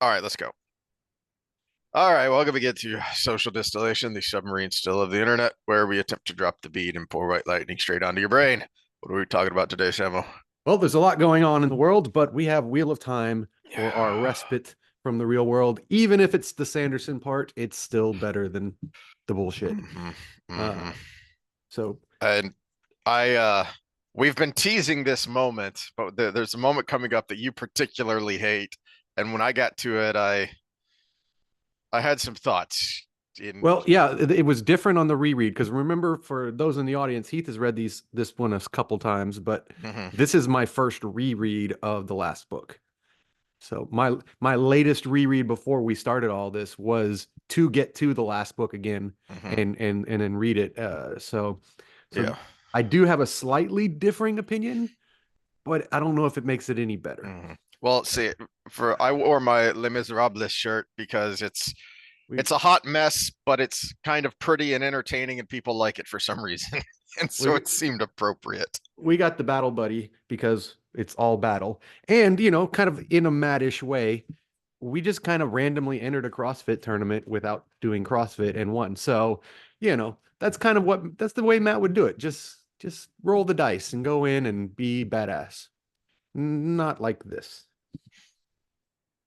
All right, let's go. All right, welcome again to Social Distillation, the submarine still of the internet, where we attempt to drop the bead and pour white lightning straight onto your brain. What are we talking about today, Samo? Well, there's a lot going on in the world, but we have Wheel of Time for our Yeah. respite from the real world. Even if it's the Sanderson part, it's still better than the bullshit. hmm hmm Uh, so, And I, we've been teasing this moment, but there's a moment coming up that you particularly hate. And when I got to it, I had some thoughts. In well, yeah, it was different on the reread because remember, for those in the audience, Heath has read this one a couple times, but Mhm. this is my first reread of the last book. So my latest reread before we started all this was to get to the last book again Mhm. and then read it. So Yeah. I do have a slightly differing opinion, but I don't know if it makes it any better. Mhm. Well, see, for I wore my Les Miserables shirt because We it's a hot mess, but it's kind of pretty and entertaining, and people like it for some reason. And so we it seemed appropriate. we got the battle buddy because it's all battle, and kind of in a maddish way, we just kind of randomly entered a CrossFit tournament without doing CrossFit and won. So, that's the way Matt would do it. Just roll the dice and go in and be badass. Not like this.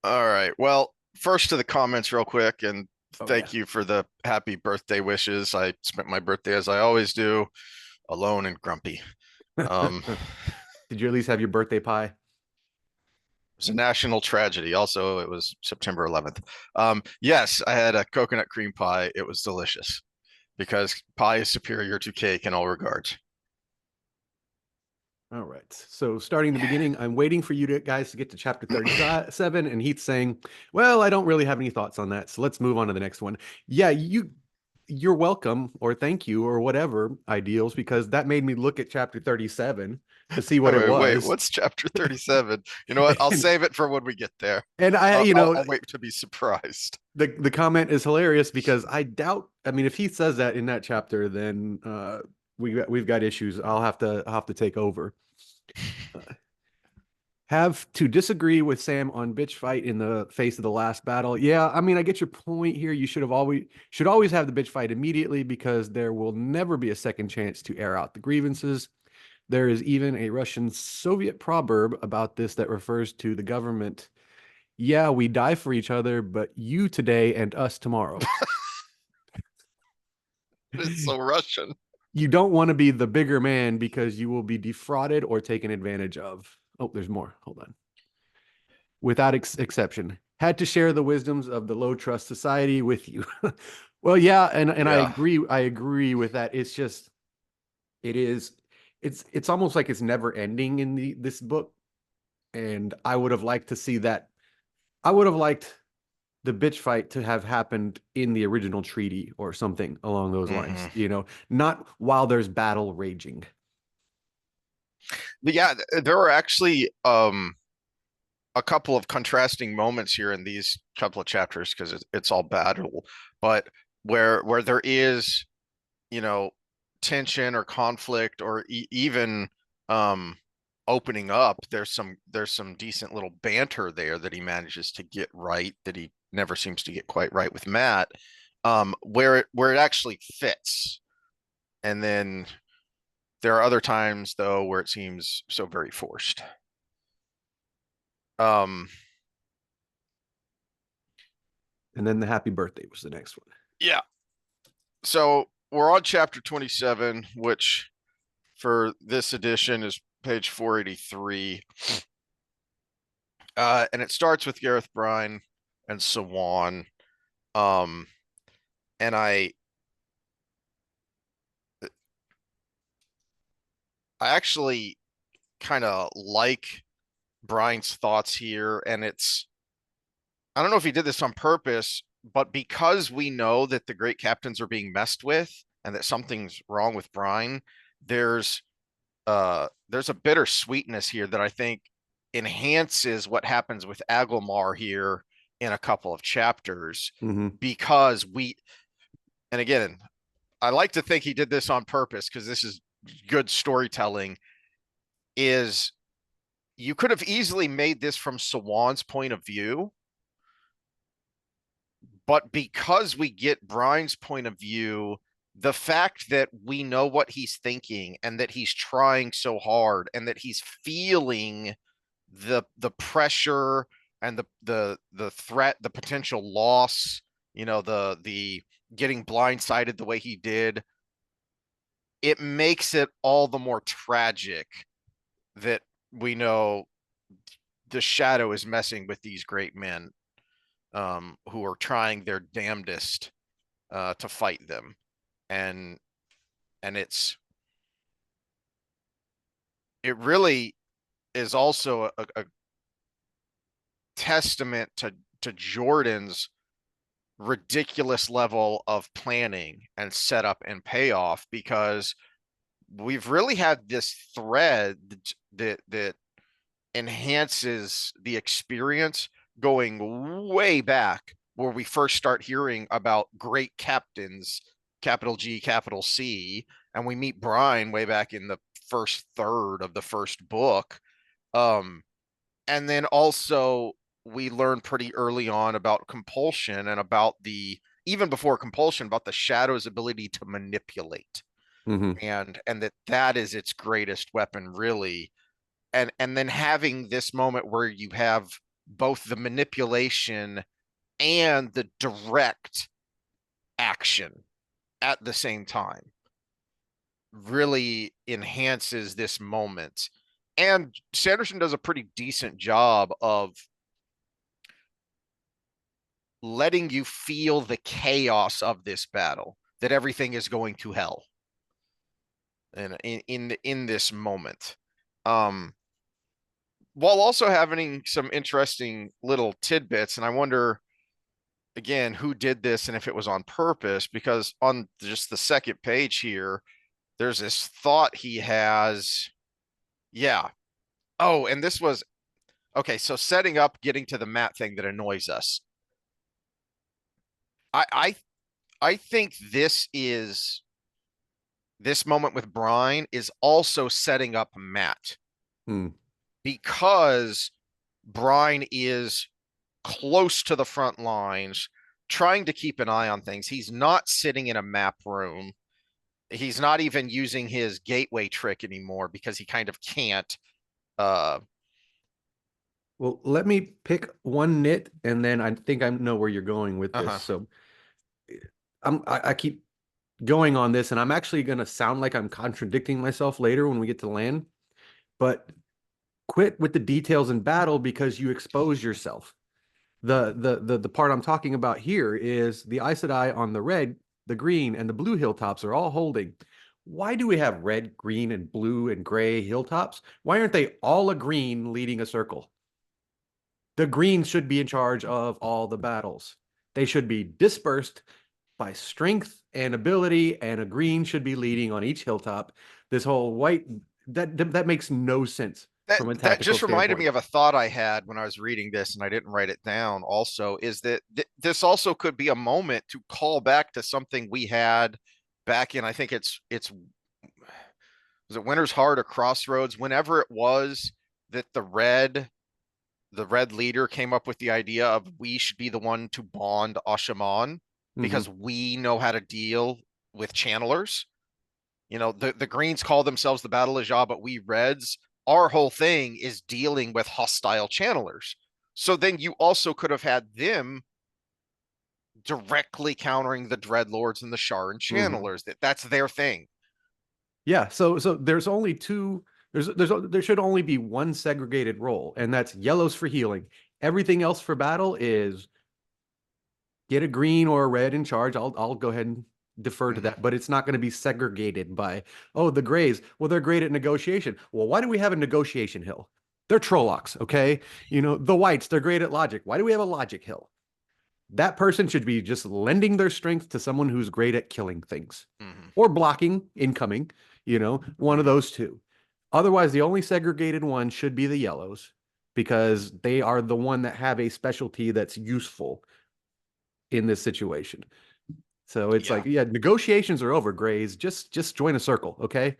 All right. Well, first to the comments, real quick, and Oh yeah. thank you for the happy birthday wishes. I spent my birthday as I always do, alone and grumpy. Um, Did you at least have your birthday pie? it's a national tragedy. Also, it was September 11th. Yes, I had a coconut cream pie. It was delicious because pie is superior to cake in all regards. All right. So starting the beginning, I'm waiting for you guys to get to chapter 37, and Heath's saying, "Well, I don't really have any thoughts on that, so let's move on to the next one." Yeah, you're welcome or thank you or whatever, ideals, because that made me look at chapter 37 to see what Wait, it wait, wait. was. What's chapter 37? You know what? I'll And, save it for when we get there. and I, I'll wait to be surprised. the comment is hilarious because I mean, if he says that in that chapter, then we've got issues. I'll have to take over. Have to disagree with Sam on bitch fight in the face of the last battle. Yeah, I mean, I get your point here. You should always have the bitch fight immediately because there will never be a second chance to air out the grievances. There is even a Russian Soviet proverb about this that refers to the government. Yeah, we die for each other, but you today and us tomorrow. It's so Russian. You don't want to be the bigger man because you will be defrauded or taken advantage of. Oh, there's more. Hold on. Without exception. Had to share the wisdoms of the low trust society with you. Well, yeah, and I Yeah. agree. I agree with that. It's just it is it's almost like it's never ending in this book. And I would have liked to see that. I would have liked the bitch fight to have happened in the original treaty or something along those lines, hmm not while there's battle raging. But yeah, there were actually a couple of contrasting moments here in these couple of chapters because it's all battle, but where there is, you know, tension or conflict or even um opening up, there's some decent little banter there that he manages to get right that he never seems to get quite right with Matt, where it actually fits. And then there are other times though where it seems so very forced. Um, And then the happy birthday was the next one. yeah. So we're on chapter 27, which for this edition is page 483. And it starts with Gareth Bryan and Sawan. Um, and I actually kind of like Brian's thoughts here, and I don't know if he did this on purpose, but because we know that the great captains are being messed with and that something's wrong with Brian, there's there's a bitter sweetness here that I think enhances what happens with Agilmar here in a couple of chapters Mm-hmm. because and again, I like to think he did this on purpose because this is good storytelling. Is you could have easily made this from Sawan's point of view, but because we get Brian's point of view, the fact that we know what he's thinking and that he's trying so hard and that he's feeling the pressure and the threat, the potential loss, the getting blindsided the way he did, it makes it all the more tragic that we know the shadow is messing with these great men, who are trying their damnedest to fight them, and and it really is also a testament to Jordan's ridiculous level of planning and setup and payoff, because we've really had this thread that enhances the experience going way back, where we first start hearing about great captains, capital G, capital C, and we meet Brian way back in the first third of the first book. Um, and then also we learn pretty early on about compulsion, and about even before compulsion, about the shadow's ability to manipulate, Mm-hmm. and that is its greatest weapon, really. And then having this moment where you have both the manipulation and the direct action at the same time really enhances this moment. And Sanderson does a pretty decent job of letting you feel the chaos of this battle, that everything is going to hell in this moment. Um, while also having some interesting little tidbits, and I wonder again who did this and if it was on purpose, because on just the second page here, there's this thought he has. Yeah. Oh, and this was okay. So setting up, getting to the mat thing that annoys us. I I I think this moment with Brian is also setting up Matt, Hmm. because Brian is close to the front lines, trying to keep an eye on things. He's not sitting in a map room. He's not even using his gateway trick anymore, because he kind of can't. Uh, Well, let me pick one nit, and then I think I know where you're going with this. uh-huh. So I keep going on this, and I'm actually going to sound like I'm contradicting myself later when we get to land. But quit with the details in battle because you expose yourself. The part I'm talking about here is the Aes Sedai on the red, the green, and the blue hilltops are all holding. Why do we have red, green, and blue and gray hilltops? Why aren't they all a green leading a circle? The greens should be in charge of all the battles. They should be dispersed by strength and ability, and a green should be leading on each hilltop. This whole white that makes no sense that from a that tactical just reminded me standpoint. of a thought I had when I was reading this, and I didn't write it down. Also, is that this also could be a moment to call back to something we had back in, I think it's was it Winter's Heart or Crossroads, whenever it was that the red leader came up with the idea of we should be the one to bond Ashaman, Mm-hmm. because we know how to deal with channelers. The Greens call themselves the Battle of Ja, but we Reds, our whole thing is dealing with hostile channelers. So then you also could have had them directly countering the Dreadlords and the Sharan Mm-hmm. channelers. That's their thing. Yeah, so there's only two. There should only be one segregated role, and that's yellows for healing. Everything else for battle is get a green or a red in charge. I'll go ahead and defer to Mm-hmm. that, but it's not going to be segregated by, oh, the grays. Well, they're great at negotiation. Well, why do we have a negotiation hill? They're Trollocs, okay? The whites, they're great at logic. Why do we have a logic hill? That person should be just lending their strength to someone who's great at killing things Mm-hmm. or blocking incoming, one of Mm-hmm. those two. Otherwise, the only segregated one should be the yellows because they are the one that have a specialty that's useful in this situation. So it's Yeah. like, yeah, negotiations are over, Grays. Just join a circle, okay?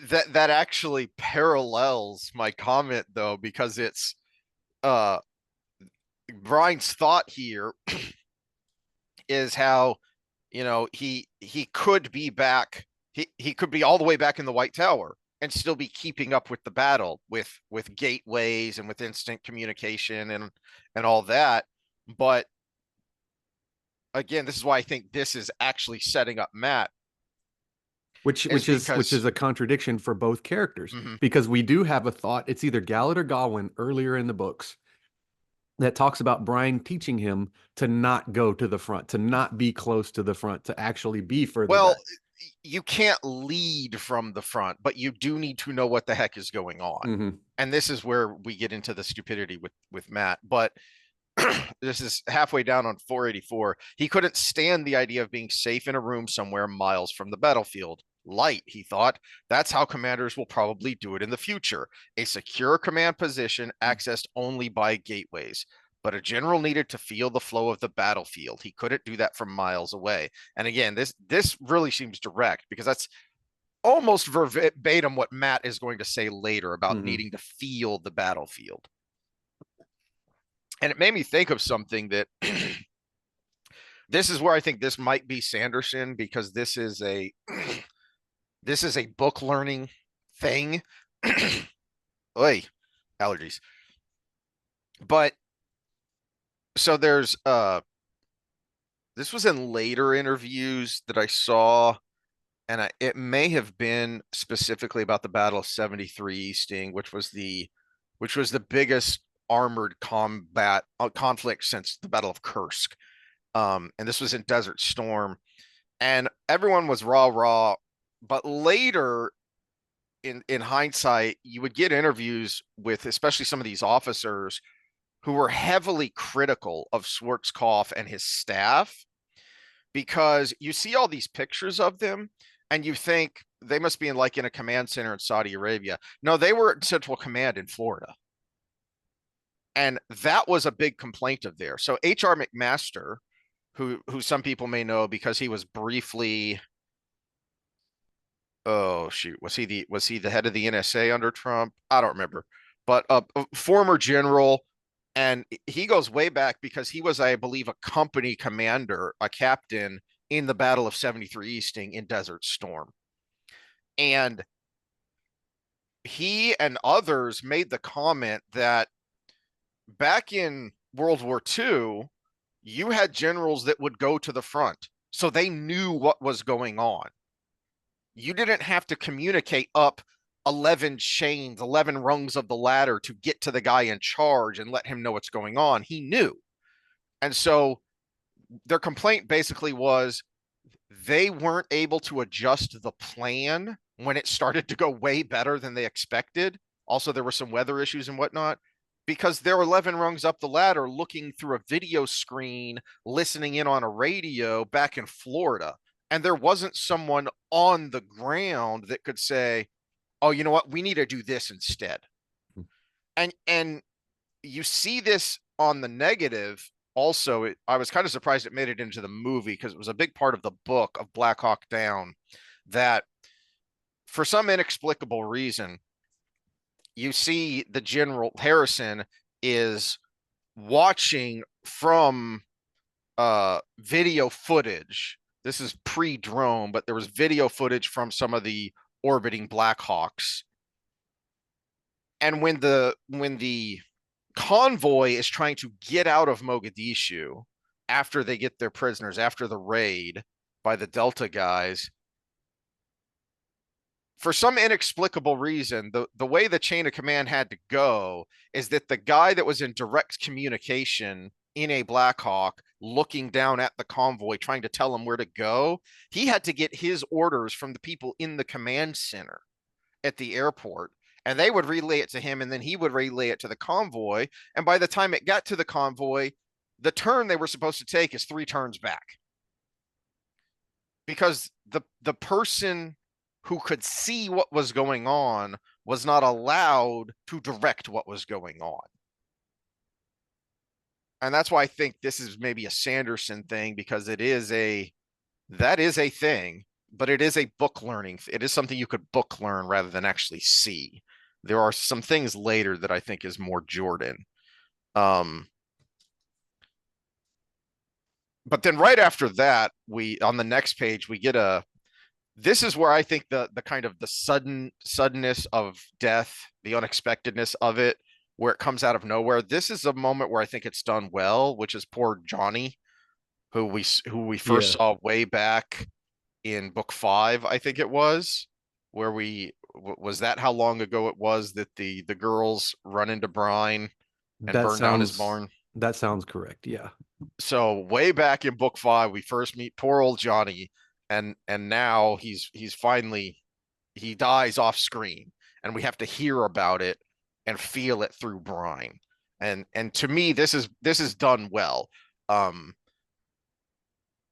That actually parallels my comment, though, because it's uh Brian's thought here is how, he could be back. He could be all the way back in the White Tower and still be keeping up with the battle with gateways and with instant communication and all that. But again, this is why I think this is actually setting up Matt, which is which because is a contradiction for both characters mhm. because we do have a thought. It's either Gallat or Gawain earlier in the books that talks about Brian teaching him to not go to the front, to not be close to the front, to actually be further Well, back. you can't lead from the front, but you do need to know what the heck is going on. Mm-hmm. And this is where we get into the stupidity with Matt. But this is halfway down on 484. He couldn't stand the idea of being safe in a room somewhere miles from the battlefield. Light, he thought. That's how commanders will probably do it in the future. A secure command position accessed only by gateways. But a general needed to feel the flow of the battlefield. He couldn't do that from miles away. And again, this really seems direct because that's almost verbatim what Matt is going to say later about Mm-hmm. needing to feel the battlefield. And it made me think of something that this is where I think this might be Sanderson, because this is a this is a book learning thing. Oy, allergies. But so there's this was in later interviews that I saw, and it may have been specifically about the Battle of 73 Easting, which was the biggest armored combat conflict since the Battle of Kursk. And this was in Desert Storm, and everyone was rah. But later, in hindsight, you would get interviews with especially some of these officers who were heavily critical of Schwarzkopf and his staff, because you see all these pictures of them and you think they must be in a command center in Saudi Arabia. No, they were in Central Command in Florida. And that was a big complaint of theirs. So H.R. McMaster, who some people may know because he was briefly, oh shoot, was he the head of the NSA under Trump? I don't remember, but a former general, and he goes way back because he was, I believe, a company commander, a captain in the Battle of 73 Easting in Desert Storm, and he and others made the comment that back in World War II, you had generals that would go to the front, so they knew what was going on. You didn't have to communicate up 11 chains, 11 rungs of the ladder to get to the guy in charge and let him know what's going on. He knew. And so their complaint basically was they weren't able to adjust the plan when it started to go way better than they expected. Also, there were some weather issues and whatnot, because they're 11 rungs up the ladder looking through a video screen, listening in on a radio back in Florida. And there wasn't someone on the ground that could say, oh, you know what? We need to do this instead. And you see this on the negative. Also, I was kind of surprised it made it into the movie because it was a big part of the book of Black Hawk Down, that for some inexplicable reason, you see the General Harrison is watching from video footage. This is pre-drone, but there was video footage from some of the orbiting Black Hawks. And when the convoy is trying to get out of Mogadishu after they get their prisoners, after the raid by the Delta guys, for some inexplicable reason, the way the chain of command had to go is that the guy that was in direct communication in a Black Hawk, looking down at the convoy, trying to tell him where to go, he had to get his orders from the people in the command center at the airport, and they would relay it to him, and then he would relay it to the convoy. And by the time it got to the convoy, the turn they were supposed to take is 3 turns back, because the person who could see what was going on was not allowed to direct what was going on. And that's why I think this is maybe a Sanderson thing, because that is a thing, but it is a book learning. It is something you could book learn rather than actually see. There are some things later that I think is more Jordan. Um, but then right after that, we on the next page we get a this is where I think the kind of the suddenness of death, the unexpectedness of it, where it comes out of nowhere. This is a moment where I think it's done well, which is poor Johnny, who we first Yeah, saw way back in book 5, I think it was, where was that how long ago it was that the girls run into Brine and that burn down his sounds barn. that sounds correct. Yeah. So way back in book 5, we first meet poor old Johnny, and now he's finally he dies off screen, and we have to hear about it and feel it through Brine. And to me, this is done well. Um,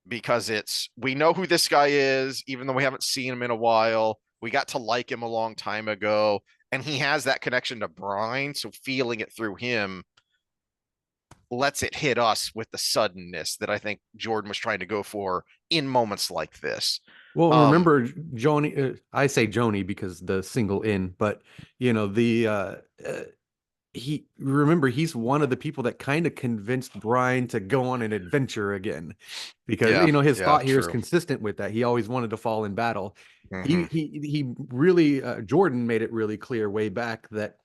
because it's we know who this guy is, even though we haven't seen him in a while. We got to like him a long time ago, and he has that connection to Brine, so feeling it through him lets it hit us with the suddenness that I think Jordan was trying to go for in moments like this. Well, Um, remember Joni, I say Joni because the single in, but the he remember he's one of the people that kind of convinced Brian to go on an adventure again because yeah, his yeah, thought here is true. consistent with that. He always wanted to fall in battle. He Hmm. he really Jordan made it really clear way back that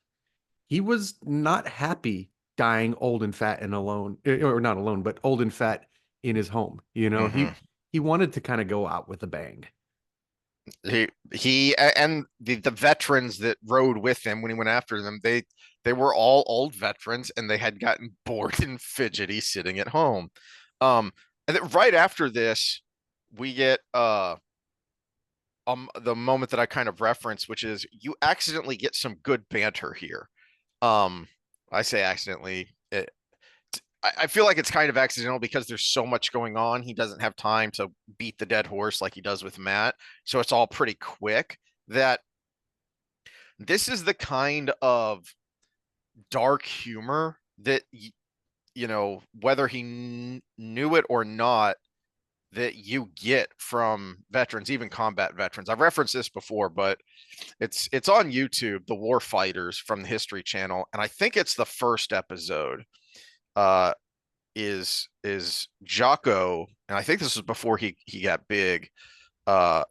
he was not happy dying old and fat and alone, or not alone, but old and fat in his home. Hmm. He wanted to kind of go out with a bang. He and the veterans that rode with him when he went after them, they were all old veterans, and they had gotten bored and fidgety sitting at home. And then right after this, we get the moment that I kind of referenced, which is you accidentally get some good banter here. Um, I say accidentally. I feel like it's kind of accidental because there's so much going on. He doesn't have time to beat the dead horse like he does with Matt. So it's all pretty quick. That this is the kind of dark humor that, whether he knew it or not, that you get from veterans, even combat veterans. I've referenced this before, but it's on YouTube, The War Fighters from the History Channel, and I think it's the first episode. Uh, is Jocko, and I think this was before he got big, uh,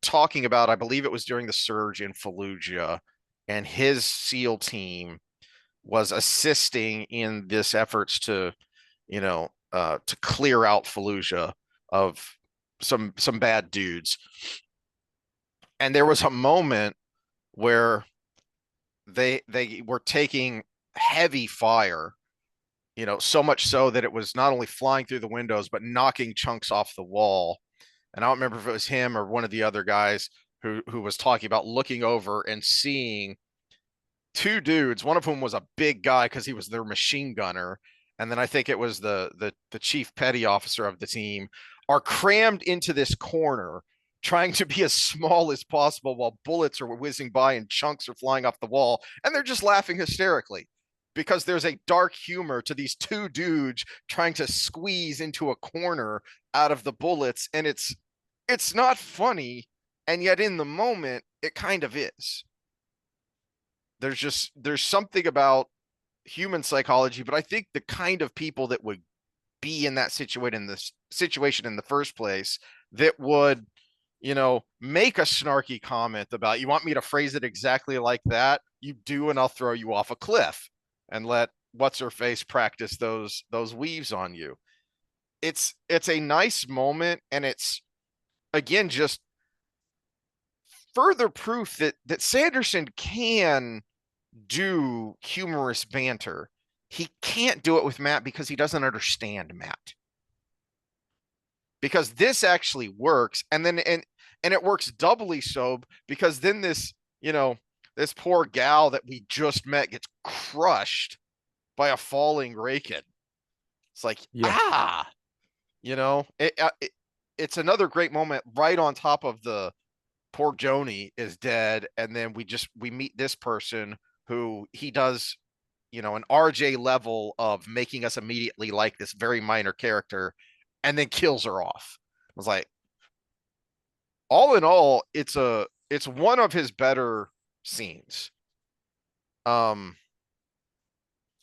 talking about, I believe it was during the surge in Fallujah, and his SEAL team was assisting in this efforts to clear out Fallujah of some bad dudes. And there was a moment where they were taking heavy fire, so much so that it was not only flying through the windows but knocking chunks off the wall. And I don't remember if it was him or one of the other guys who was talking about looking over and seeing two dudes, one of whom was a big guy because he was their machine gunner, and then I think it was the chief petty officer of the team, are crammed into this corner trying to be as small as possible while bullets are whizzing by and chunks are flying off the wall, and they're just laughing hysterically because there's a dark humor to these two dudes trying to squeeze into a corner out of the bullets, and it's not funny, and yet in the moment it kind of is. There's something about human psychology, but I think the kind of people that would be in that situation in the first place, that would, make a snarky comment about, you want me to phrase it exactly like that, you do, and I'll throw you off a cliff and let what's her face practice those weaves on you. It's a nice moment, and it's again just further proof that Sanderson can do humorous banter. He can't do it with Matt because he doesn't understand Matt. Because this actually works, and it works doubly so because then this poor gal that we just met gets crushed by a falling Raken. It's like, Yeah. it's another great moment right on top of the poor Joni is dead, and then we meet this person who he does, an RJ level of making us immediately like this very minor character, and then kills her off. I was like, all in all, it's one of his better scenes. Um,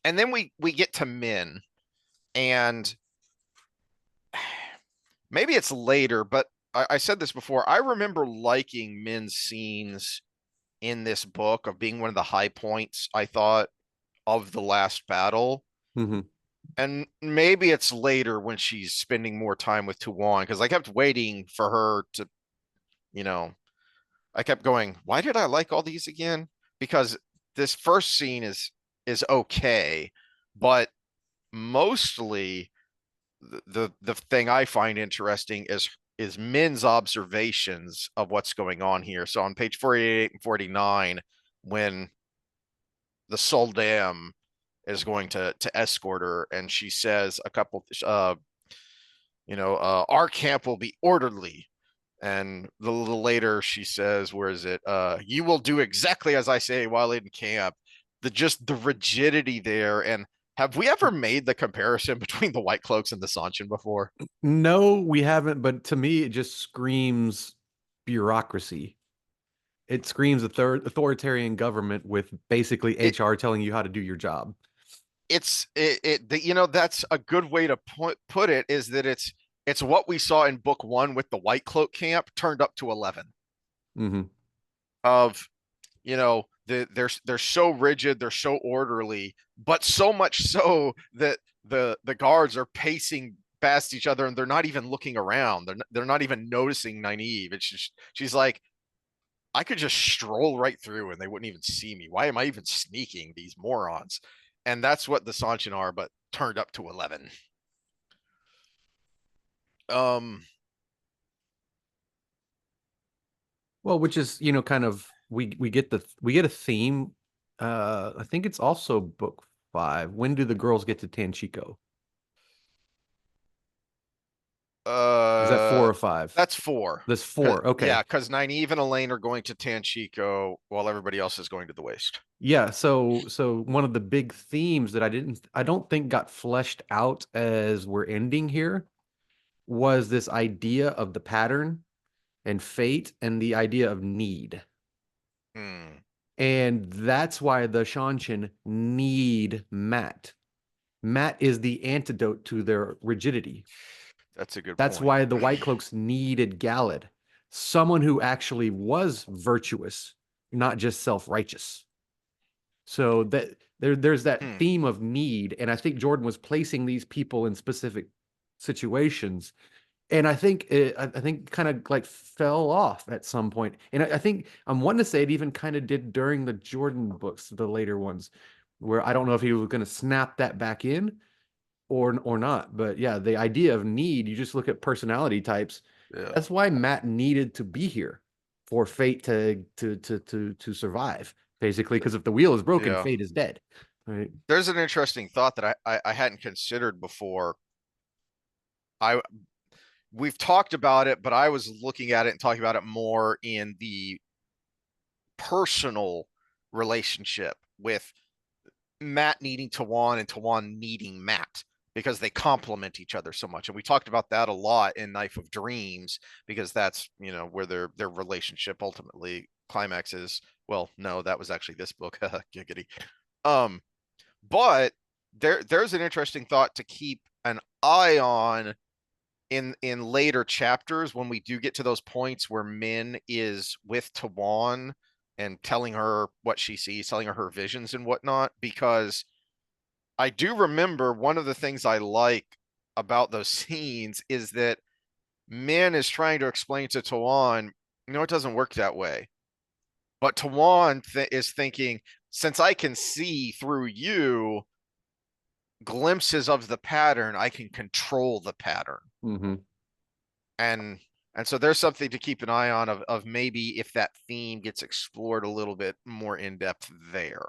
and then we get to Min, and maybe it's later, but I said this before. I remember liking Min's scenes in this book of being one of the high points, I thought, of the last battle. Hmm. And maybe it's later when she's spending more time with Tuwan, because I kept waiting for her to, you know, I kept going, why did I like all these again? Because this first scene is okay, but mostly the thing I find interesting is Min's observations of what's going on here. So on page 48 and 49, when the Soldam is going to escort her, and she says a couple, our camp will be orderly. And a little later, she says, "Where is it? You will do exactly as I say while in camp." The rigidity there, and have we ever made the comparison between the White Cloaks and the Sanshin before? No, we haven't, but to me, it just screams bureaucracy. It screams authoritarian government with basically It HR telling you how to do your job. that's a good way to put it, is that it's what we saw in book one with the White Cloak camp turned up to 11 Hmm. of they're so rigid, they're so orderly, but so much so that the guards are pacing past each other and they're not even looking around. They're not even noticing Nynaeve. It's just she's like, I could just stroll right through and they wouldn't even see me. Why am I even sneaking, these morons? And that's what the Sanchin are, but turned up to 11. Um, Well, which is, kind of we get a theme. I think it's also book 5. When do the girls get to Tanchico? Is that 4 uh, or 5? that's four. That's Cause 4. Okay. yeah, because Nynaeve and Elaine are going to Tanchico while everybody else is going to the Waste. Yeah, so one of the big themes that I don't think got fleshed out as we're ending here was this idea of the pattern and fate and the idea of need. Hmm, And that's why the Shanshin need Matt. Matt is the antidote to their rigidity. that's a good That's point. why the White Cloaks needed Galad, someone who actually was virtuous, not just self-righteous. So that there's that Hmm, theme of need, and I think Jordan was placing these people in specific situations, and I think kind of like fell off at some point, and I think I'm wanting to say it even kind of did during the Jordan books, the later ones, where I don't know if he was going to snap that back in or not, but yeah, the idea of need, you just look at personality types. yeah, That's why Matt needed to be here for Fate to survive, basically, because if the wheel is broken, yeah. Fate is dead. Right. There's an interesting thought that I hadn't considered before. I We've talked about it, but I was looking at it and talking about it more in the personal relationship with Matt needing Tawan and Tawan needing Matt, because they complement each other so much. And we talked about that a lot in Knife of Dreams, because that's, where their relationship ultimately climaxes. Well, no, that was actually this book. Giggity. Um, but there's an interesting thought to keep an eye on in later chapters when we do get to those points where Min is with Tawan and telling her what she sees, telling her visions and whatnot, because I do remember one of the things I like about those scenes is that Min is trying to explain to Tawan, it doesn't work that way. But Tawan is thinking, since I can see through you glimpses of the pattern, I can control the pattern. Hmm. and and so there's something to keep an eye on of maybe if that theme gets explored a little bit more in depth there.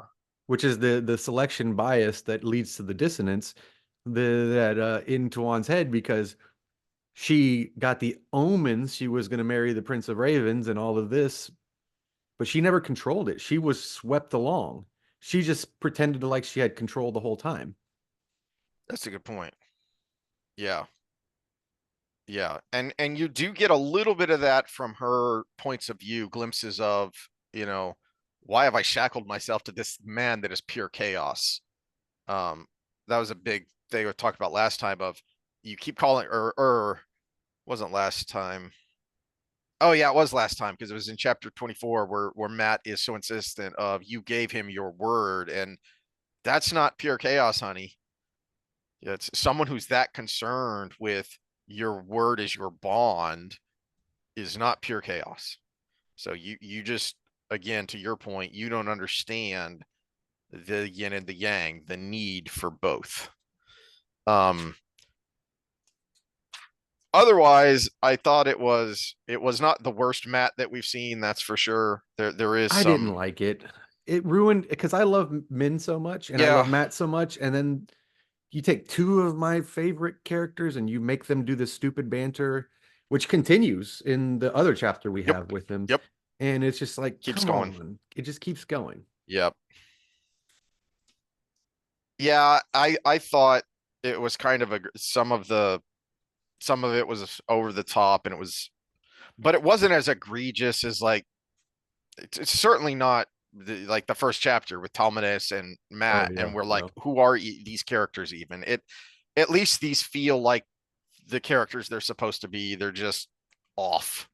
Which is the selection bias that leads to the dissonance that in Tuan's head because she got the omens she was going to marry the Prince of Ravens and all of this, but she never controlled it. She was swept along. She just pretended like she had control the whole time. That's a good point. Yeah, yeah, and you do get a little bit of that from her points of view, glimpses of, you know why have I shackled myself to this man that is pure chaos. um that was a big thing we talked about last time, of you keep calling, or Wasn't last time. Oh yeah, it was last time because it was in chapter 24 where Matt is so insistent of you gave him your word, and that's not pure chaos, honey. It's someone who's that concerned with your word is your bond is not pure chaos. So you just, again, to your point, you don't understand the yin and the yang, the need for both. Um Otherwise, I thought it was not the worst Matt that we've seen, that's for sure. There is I didn't some. like it. It ruined because I love Min so much and I love Yeah. Matt so much, and then you take two of my favorite characters and you make them do this stupid banter, which continues in the other chapter we Yep. have with them. Yep. And it's just like, Keeps come going. on. It just keeps going. Yep. Yeah, I thought it was kind of a some of it was over the top, and it was, but it wasn't as egregious as like it's certainly not like the first chapter with Talmadus and Oh Matt, yeah, and we're like, no. who are these characters even? It At least these feel like the characters they're supposed to be. They're just off.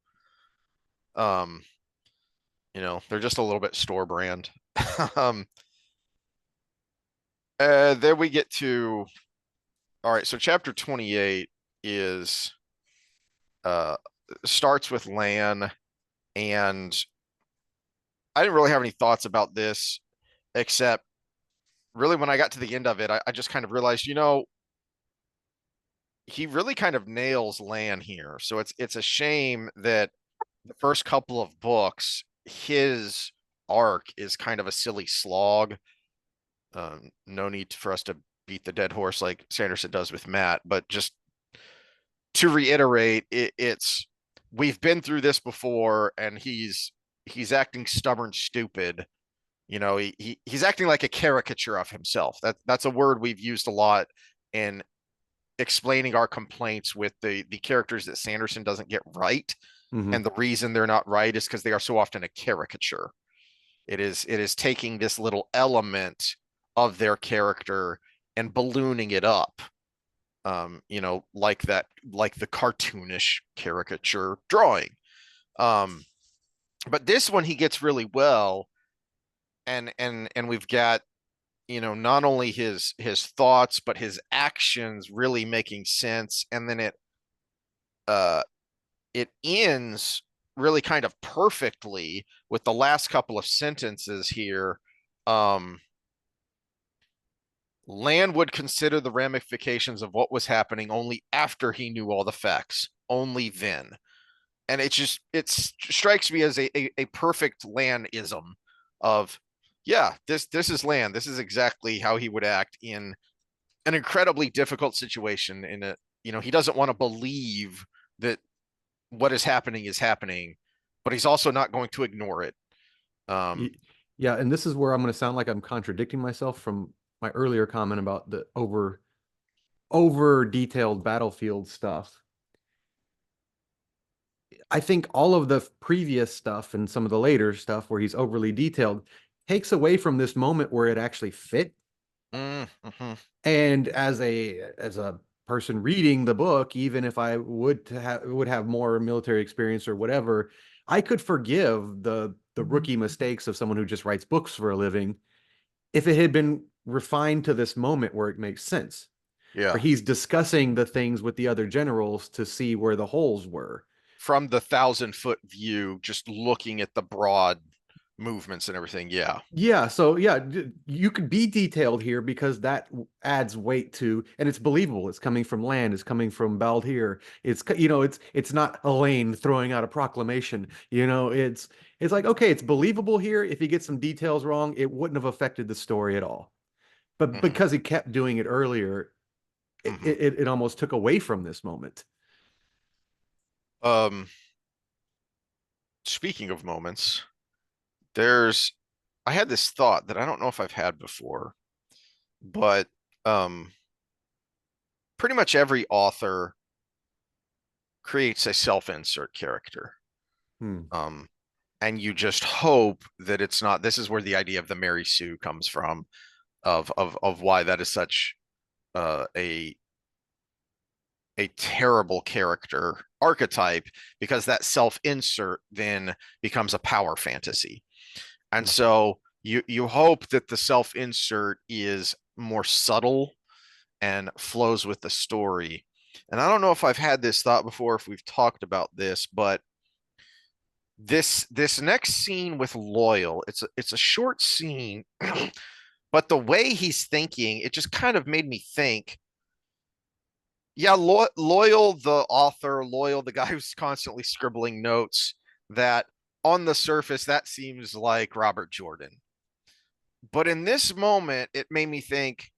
Um, they're just a little bit store brand. um, then we get to, all right. So chapter 28 is uh starts with Lan, and I didn't really have any thoughts about this except really when I got to the end of it, I just kind of realized, he really kind of nails Lan here. So it's a shame that the first couple of books, his arc is kind of a silly slog. No need for us to beat the dead horse like Sanderson does with Matt, but just to reiterate, it's we've been through this before, and he's acting stubborn, stupid. He's acting like a caricature of himself. That's a word we've used a lot in explaining our complaints with the characters that Sanderson doesn't get right. Hmm. And the reason they're not right is because they are so often a caricature. It is taking this little element of their character and ballooning it up. Like that, like the cartoonish caricature drawing. Um, but this one he gets really well, and we've got, not only his thoughts but his actions really making sense, and then uh it ends really kind of perfectly with the last couple of sentences here. um Lan would consider the ramifications of what was happening only after he knew all the facts, only then. And it strikes me as a perfect Lan-ism of, yeah, this is Lan. This is exactly how he would act in an incredibly difficult situation. He doesn't want to believe that what is happening, but he's also not going to ignore it. Um, Yeah, and this is where I'm going to sound like I'm contradicting myself from my earlier comment about the over detailed battlefield stuff. I think all of the previous stuff and some of the later stuff where he's overly detailed takes away from this moment where it actually fit. mhm. And as a person reading the book, even if I would have more military experience or whatever, I could forgive the rookie mistakes of someone who just writes books for a living if it had been refined to this moment where it makes sense, where Yeah, he's discussing the things with the other generals to see where the holes were. from the 1,000-foot view, just looking at the broad movements and everything. Yeah. Yeah, so yeah, you could be detailed here because that adds weight to, and it's believable. It's coming from Land, it's coming from Baldir. It's not Elaine throwing out a proclamation. It's like, okay, it's believable here. If he gets some details wrong, it wouldn't have affected the story at all. But Hmm. because he kept doing it earlier, it Hmm. it, it almost took away from this moment. Um, Speaking of moments, there's I had this thought that I don't know if I've had before, but um, pretty much every author creates a self-insert character. Hmm. Um, and you just hope that it's not. This is where the idea of the Mary Sue comes from, of why that is such a terrible character archetype, because that self-insert then becomes a power fantasy. And so you hope that the self-insert is more subtle and flows with the story. And I don't know if I've had this thought before, if we've talked about this, but this next scene with Loyal, it's a short scene, but the way he's thinking, it just kind of made me think, yeah, Loyal, the author, Loyal, the guy who's constantly scribbling notes, that on the surface, that seems like Robert Jordan. But in this moment, it made me think,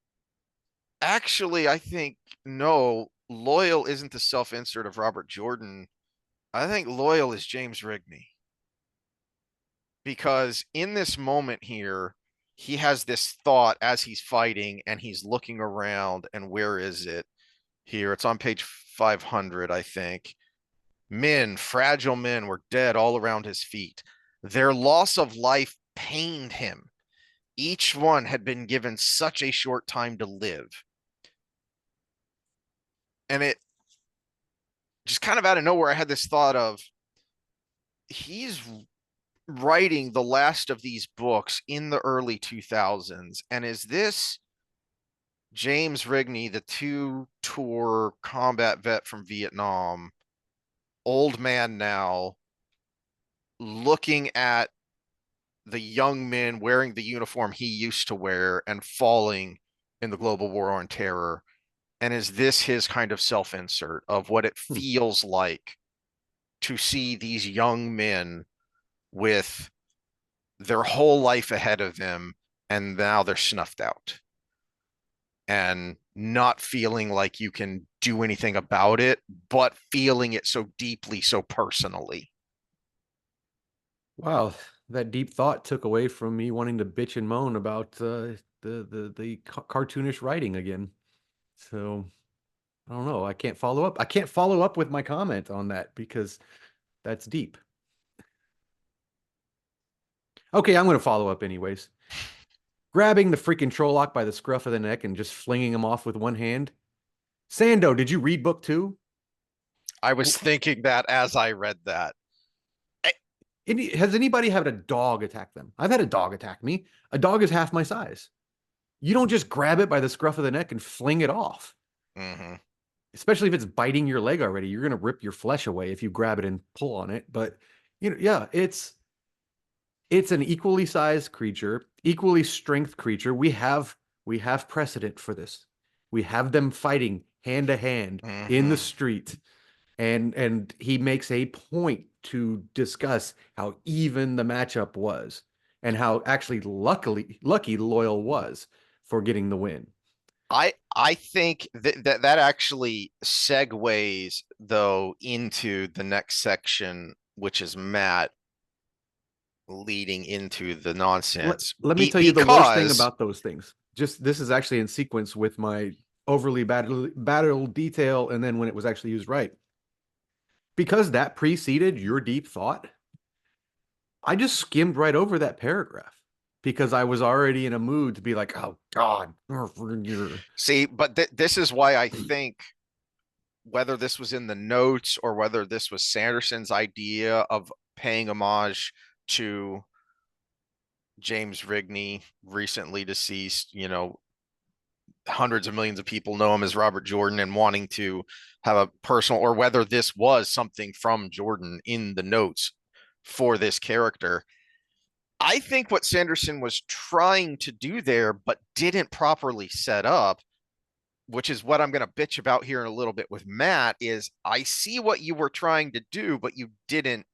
actually, I think no, Loyal isn't the self-insert of Robert Jordan. I think Loyal is James Rigney. Because in this moment here, he has this thought as he's fighting and he's looking around, and where is it? Here, it's on page 500, I think. Men, fragile men, were dead all around his feet. Their loss of life pained him. Each one had been given such a short time to live. And it just kind of out of nowhere, I had this thought of, he's writing the last of these books in the early 2000s. And is this James Rigney, the two-tour combat vet from Vietnam, old man now, looking at the young men wearing the uniform he used to wear and falling in the global war on terror? And is this his kind of self-insert of what it Hmm. feels like to see these young men with their whole life ahead of them, and now they're snuffed out and not feeling like you can do anything about it, but feeling it so deeply, so personally? Wow, that deep thought took away from me wanting to bitch and moan about the cartoonish writing again. So I don't know. I can't follow up. I can't follow up with my comment on that because that's deep. Okay, I'm going to follow up anyways. Grabbing the freaking Trolloc by the scruff of the neck and just flinging him off with one hand. Sando, did you read book two? I was thinking that as I read that. Has anybody had a dog attack them? I've had a dog attack me. A dog is half my size. You don't just grab it by the scruff of the neck and fling it off. Mm-hmm. Especially if it's biting your leg already. You're going to rip your flesh away if you grab it and pull on it. But yeah, it's an equally sized creature, equally strength creature. We have precedent for this. We have them fighting hand to hand in the Mm-hmm. street, and he makes a point to discuss how even the matchup was and how actually lucky Loyal was for getting the win. I think that actually segues though into the next section, which is Matt leading into the let, nonsense. let me tell you the worst thing Because about those things. Just this is actually in sequence with my overly battle detail, and then when it was actually used right. Because that preceded your deep thought, I just skimmed right over that paragraph because I was already in a mood to be like, oh God. see, but this is why I think, whether this was in the notes or whether this was Sanderson's idea of paying homage to James Rigney, recently deceased, hundreds of millions of people know him as Robert Jordan, and wanting to have a personal, or whether this was something from Jordan in the notes for this character. I think what Sanderson was trying to do there, but didn't properly set up, which is what I'm going to bitch about here in a little bit with Matt, is I see what you were trying to do, but you didn't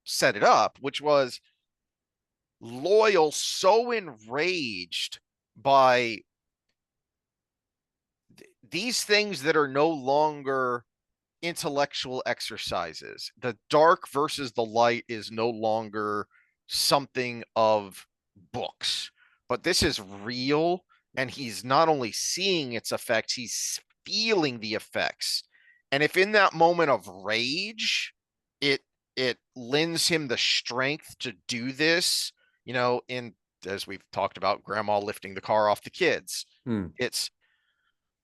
set it up, which was Loyal so enraged by these things that are no longer intellectual exercises. The dark versus the light is no longer something of books, but this is real. And he's not only seeing its effects, he's feeling the effects. And if in that moment of rage, it it lends him the strength to do this, in, as we've talked about, grandma lifting the car off the kids. Hmm. It's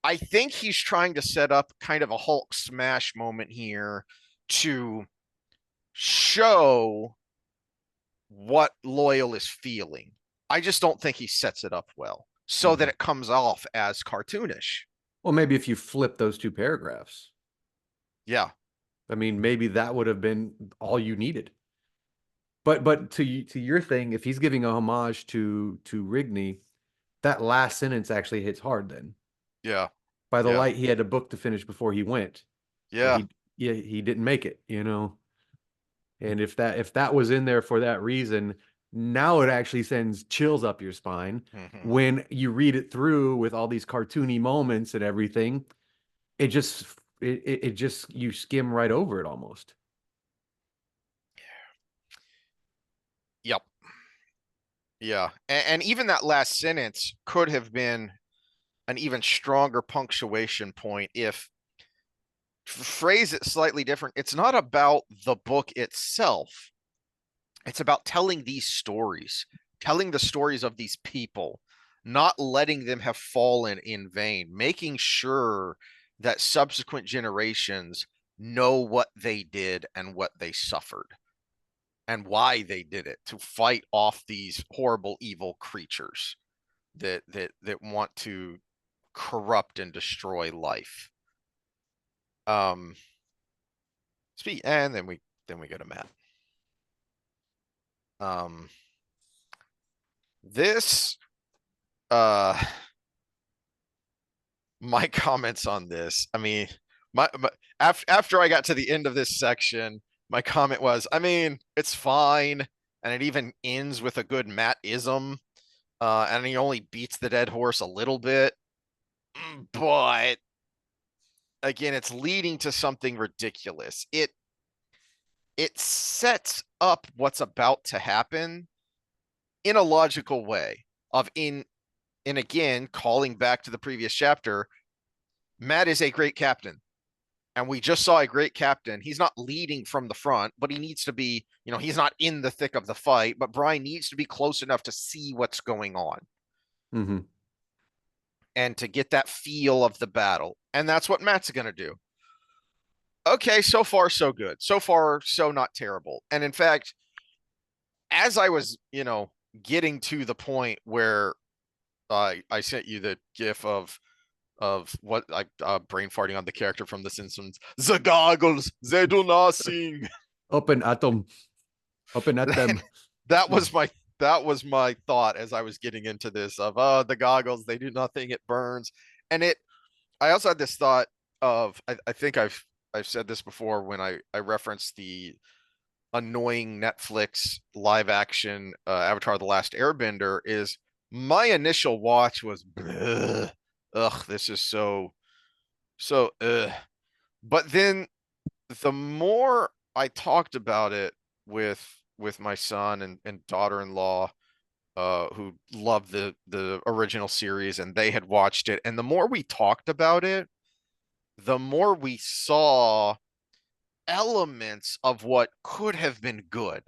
I think he's trying to set up kind of a Hulk smash moment here to show what Loyal is feeling. I just don't think he sets it up well so that Mhm. it comes off as cartoonish. Well, maybe if you flip those two paragraphs, Yeah. I mean, maybe that would have been all you needed. But to your thing, if he's giving a homage to Rigney, that last sentence actually hits hard then. Yeah. By the Yeah. light, he had a book to finish before he went, and Yeah. he didn't make it, you know. And if that was in there for that reason, now it actually sends chills up your spine Mm-hmm. when you read it through with all these cartoony moments and everything. It just it just you skim right over it almost. Yep. Yeah. And even that last sentence could have been an even stronger punctuation point if phrase it slightly different. It's not about the book itself. It's about telling these stories, telling the stories of these people, not letting them have fallen in vain, making sure that subsequent generations know what they did and what they suffered and why they did it to fight off these horrible evil creatures that want to corrupt and destroy life. Um speak and then we go to Matt. Um this uh my comments on this. I mean, my after I got to the end of this section, my comment was, I mean, it's fine, and it even ends with a good Matt-ism, and he only beats the dead horse a little bit, but again, it's leading to something ridiculous. It sets up what's about to happen in a logical way. Of in and again, calling back to the previous chapter, Matt is a great captain. And we just saw a great captain. He's not leading from the front, but he needs to be, he's not in the thick of the fight, but Brian needs to be close enough to see what's going on Mm-hmm. and to get that feel of the battle. And that's what Matt's going to do. Okay, so far, so good. So far, so not terrible. And in fact, as I was, getting to the point where I sent you the gif of what I brain farting on the character from The Simpsons. The goggles, they do nothing. Open atom, open at them. that was my that was my thought as I was getting into this of the goggles, they do nothing, it burns. And I also had this thought of I think I've said this before when I referenced the annoying Netflix live action Avatar The Last Airbender is my initial watch was ugh, this is so but then the more I talked about it with my son and daughter-in-law, who loved the original series and they had watched it, and the more we talked about it, the more we saw elements of what could have been good,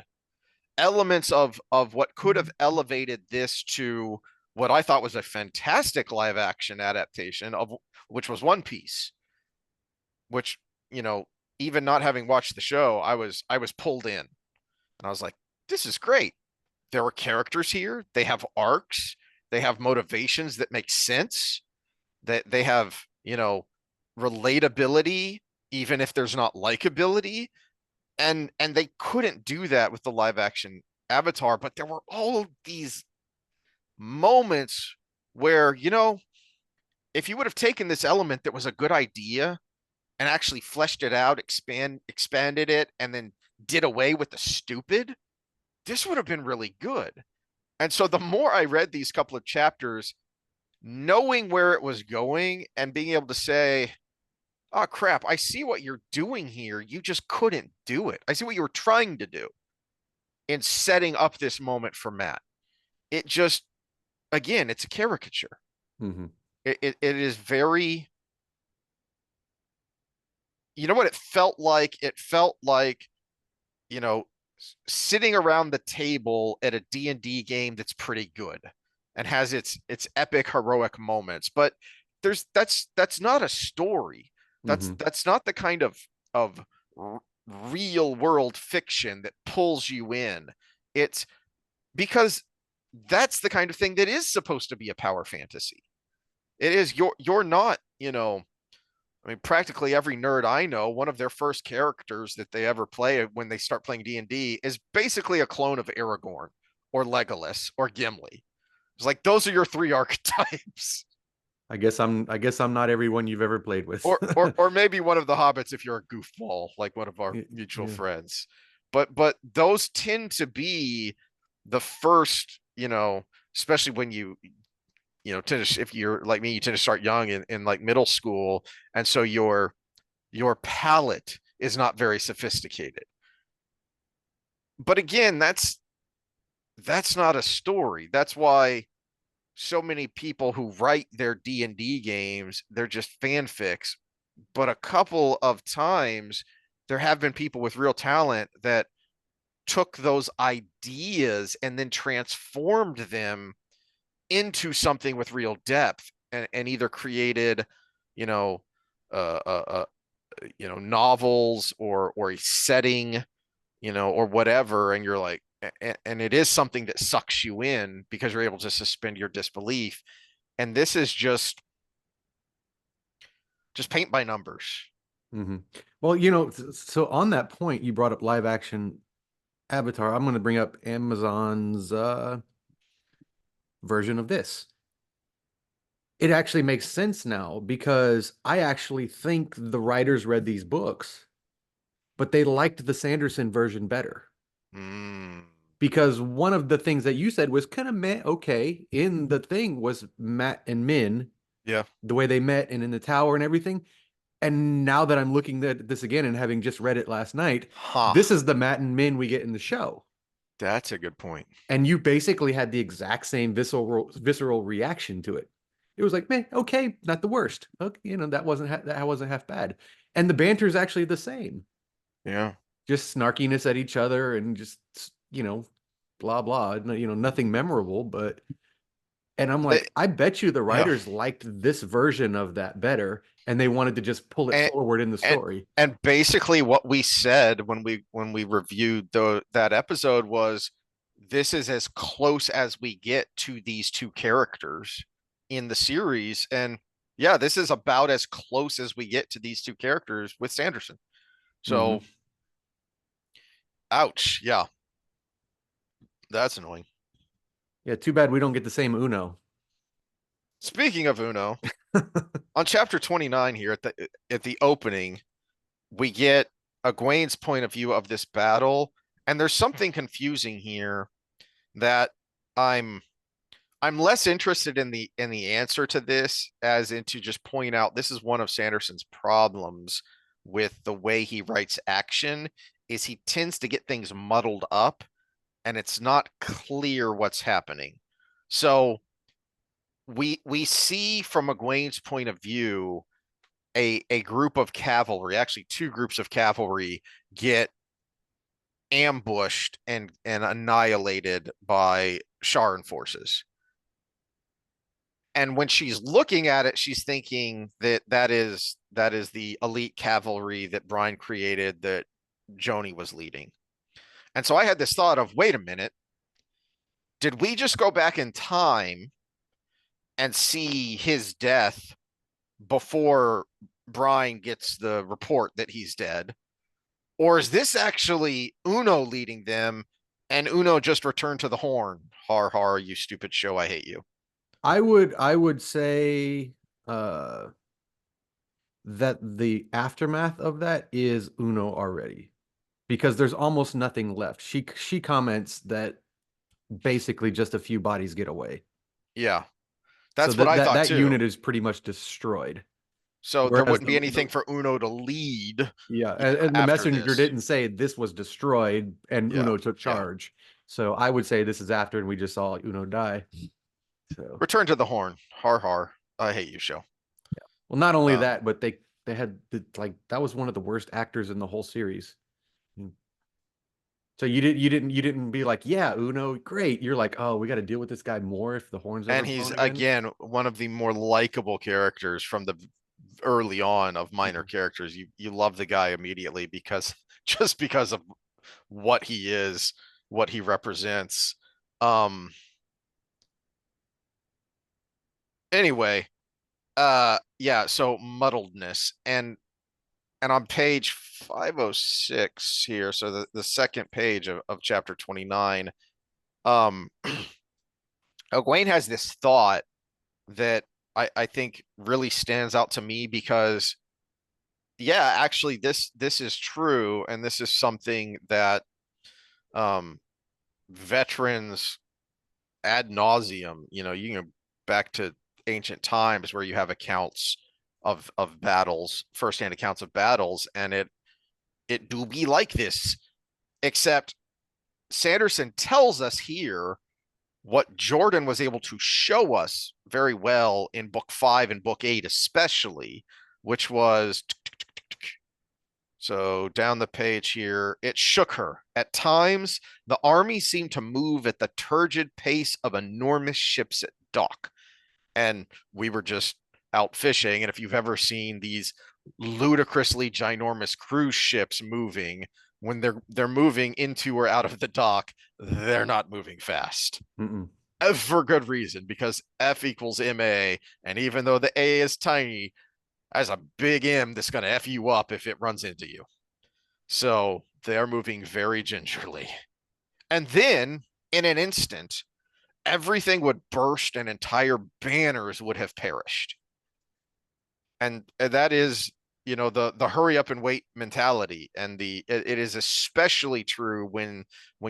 elements of what could have elevated this to what I thought was a fantastic live action adaptation of which was One Piece, which, you know, even not having watched the show, I was pulled in. And I was like, this is great. There are characters here. They have arcs. They have motivations that make sense. That they have, relatability, even if there's not likability. And they couldn't do that with the live action Avatar, but there were all these moments where, if you would have taken this element that was a good idea and actually fleshed it out, expanded it, and then did away with the stupid, this would have been really good. And so the more I read these couple of chapters, knowing where it was going and being able to say, oh crap, I see what you're doing here. You just couldn't do it. I see what you were trying to do in setting up this moment for Matt. It just, again, it's a caricature. Mm-hmm. It is very, you know what it felt like? It felt like, you know, sitting around the table at a D&D game that's pretty good and has its epic heroic moments, but that's not a story. That's Mm-hmm. that's not the kind of real world fiction that pulls you in. It's because that's the kind of thing that is supposed to be a power fantasy. It is you're not, I mean, practically every nerd I know, one of their first characters that they ever play when they start playing D&D is basically a clone of Aragorn or Legolas or Gimli. It's like those are your three archetypes. I guess I'm not everyone you've ever played with. Or maybe one of the hobbits if you're a goofball, like one of our mutual Yeah. friends. But those tend to be the first, especially when tend to, if you're like me, you tend to start young in like middle school, and so your palate is not very sophisticated. But again, that's not a story. That's why so many people who write their D&D games, they're just fanfics. But a couple of times there have been people with real talent that took those ideas and then transformed them into something with real depth, and either created, you know, uh, uh, uh, novels or a setting, or whatever, and you're like, and it is something that sucks you in because you're able to suspend your disbelief. And this is just paint by numbers. Hmm. Well, so on that point, you brought up live action Avatar. I'm going to bring up Amazon's version of this. It actually makes sense now because I actually think the writers read these books, but they liked the Sanderson version better. Mm, Because one of the things that you said was kind of meh, okay, in the thing was Matt and Min, yeah. the way they met and in the tower and everything. And now that I'm looking at this again and having just read it last night, Huh. this is the Matt and Min we get in the show. That's a good point. And you basically had the exact same visceral reaction to it. It was like, man, okay, not the worst. Okay, that wasn't half bad. And the banter is actually the same. Yeah. Just snarkiness at each other and just, you know, blah blah. Nothing memorable, but and I'm They, like, I bet you the yeah. writers liked this version of that better, and they wanted to just pull it and forward in the and story. and basically what we said when we reviewed that episode was, this is as close as we get to these two characters in the series. And yeah, this is about as close as we get to these two characters with Sanderson. So Hmm. ouch. Yeah, that's annoying. Yeah, too bad we don't get the same Uno. Speaking of Uno, on chapter 29 here at the opening, we get Egwene's point of view of this battle, and there's something confusing here that I'm I'm less interested in the answer to this, as into just point out this is one of Sanderson's problems with the way he writes action, is he tends to get things muddled up and it's not clear what's happening. So we see from Egwene's point of view a group of cavalry, actually two groups of cavalry, get ambushed and annihilated by Sharan forces. And when she's looking at it, she's thinking that is the elite cavalry that Brian created, that Joni was leading. And so I had this thought of, wait a minute, did we just go back in time and see his death before Brian gets the report that he's dead? Or is this actually Uno leading them, and Uno just returned to the horn? Har har, you stupid show, I hate you. I would say uh that the aftermath of that is Uno already because there's almost nothing left. She comments that basically just a few bodies get away. Yeah, So that's what that I that thought that too. unit is pretty much destroyed. So there Whereas wouldn't be anything for Uno to lead, yeah, and the after messenger this. didn't say this was destroyed and Yeah, Uno took yeah. charge. So I would say this is after and we just saw Uno die. So Return to the horn. Har har. I hate you, show. well, not only Um, that, but they had like that was one of the worst actors in the whole series. Mm. So you didn't be like, yeah, Uno, great. You're like, oh, we got to deal with this guy more if the horn's ever and he's blown again. again one of the more likable characters from the early on of minor Mhm. characters. You love the guy immediately because just because of what he is, what he represents. Um anyway, yeah, so muddledness and on page 506 here, so the second page of chapter 29, um Egwene has this thought that I think really stands out to me because yeah, actually this is true, and this is something that um veterans ad nauseum, you can go back to ancient times where you have accounts of battles, firsthand accounts of battles, and it do be like this, except Sanderson tells us here what Jordan was able to show us very well in book 5 and book 8 especially, which was so down the page here, it shook her. At times, the army seemed to move at the turgid pace of enormous ships at dock. And we were just out fishing. And if you've ever seen these ludicrously ginormous cruise ships moving, when they're moving into or out of the dock, they're not moving fast. Mm-mm. For good reason, because F equals MA. And even though the A is tiny, there's a big M that's going to F you up if it runs into you. So they're moving very gingerly. And then, in an instant, everything would burst and entire banners would have perished. And that is, the hurry up and wait mentality. And it is especially true when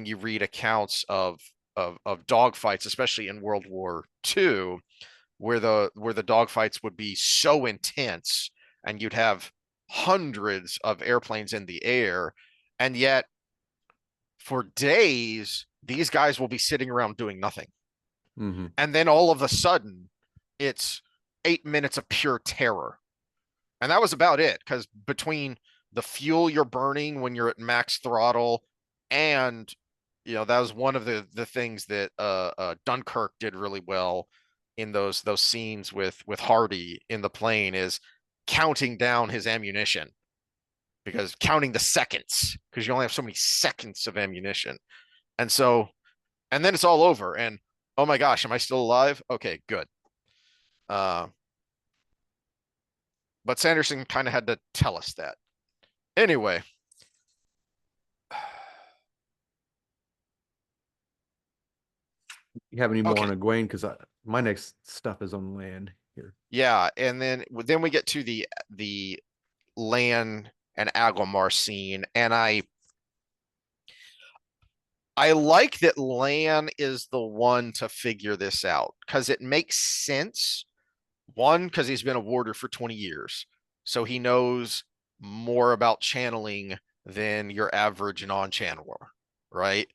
you read accounts of dogfights, especially in World War II, where the dogfights would be so intense and you'd have hundreds of airplanes in the air, and yet for days these guys will be sitting around doing nothing, Mm-hmm. and then all of a sudden it's 8 minutes of pure terror. And that was about it, because between the fuel you're burning when you're at max throttle, and that was one of the things that Dunkirk did really well in those scenes with Hardy in the plane, is counting down his ammunition, because counting the seconds, because you only have so many seconds of ammunition. And so, and then it's all over, and oh my gosh, am I still alive? Okay, good. uh but Sanderson kind of had to tell us that anyway. You have any more Okay. on Egwene? Because my next stuff is on land here. Yeah, and then we get to the Lan and Agomar scene, and I like that Lan is the one to figure this out, because it makes sense. One, because he's been a warder for 20 years, so he knows more about channeling than your average non-channeler, right?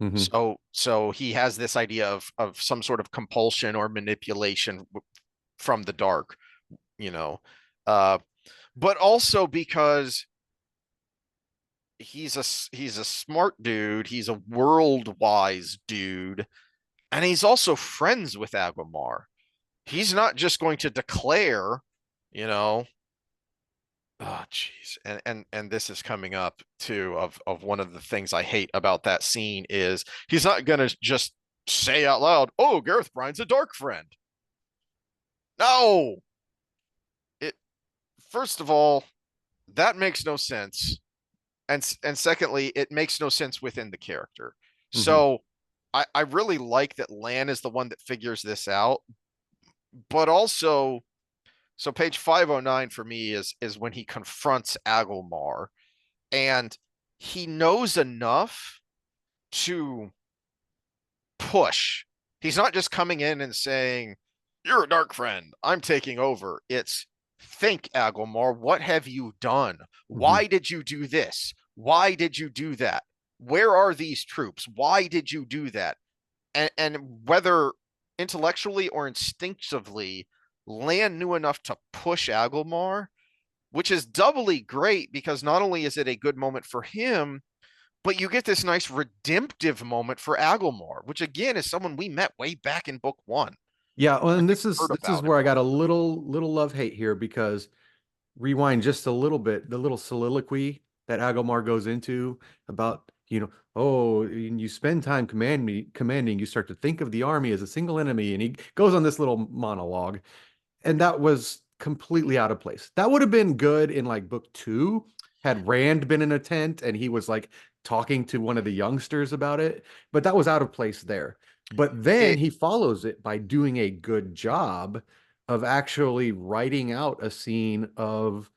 Mm-hmm. So he has this idea of some sort of compulsion or manipulation from the dark, you know. Uh, but also because he's a smart dude, he's a world wise dude, and he's also friends with Agomar. He's not just going to declare, you know, oh jeez. And this is coming up too, of one of the things I hate about that scene is he's not gonna just say out loud, "Oh, Gareth Bryne's a dark friend." No. It First of all, that makes no sense. And secondly, it makes no sense within the character. Mm-hmm. So I really like that Lan is the one that figures this out, but also, so page 509 for me is when he confronts Agomar, and he knows enough to push. He's not just coming in and saying, "You're a dark friend, I'm taking over." It's, "Think, Agomar, what have you done? Mm-hmm. Why did you do this? Why did you do that? Where are these troops? Why did you do that?" And whether intellectually or instinctively, Lan knew enough to push Agomar, which is doubly great because not only is it a good moment for him, but you get this nice redemptive moment for Agomar, which again is someone we met way back in book 1. Yeah, well, and Like, this is heard this is about him. where I got a little love hate here because rewind just a little bit, the little soliloquy that Agomar goes into about, oh, you spend time commanding, you start to think of the army as a single enemy, and he goes on this little monologue, and that was completely out of place. That would have been good in like book two, had Rand been in a tent and he was like talking to one of the youngsters about it, but that was out of place there. But then It he follows it by doing a good job of actually writing out a scene of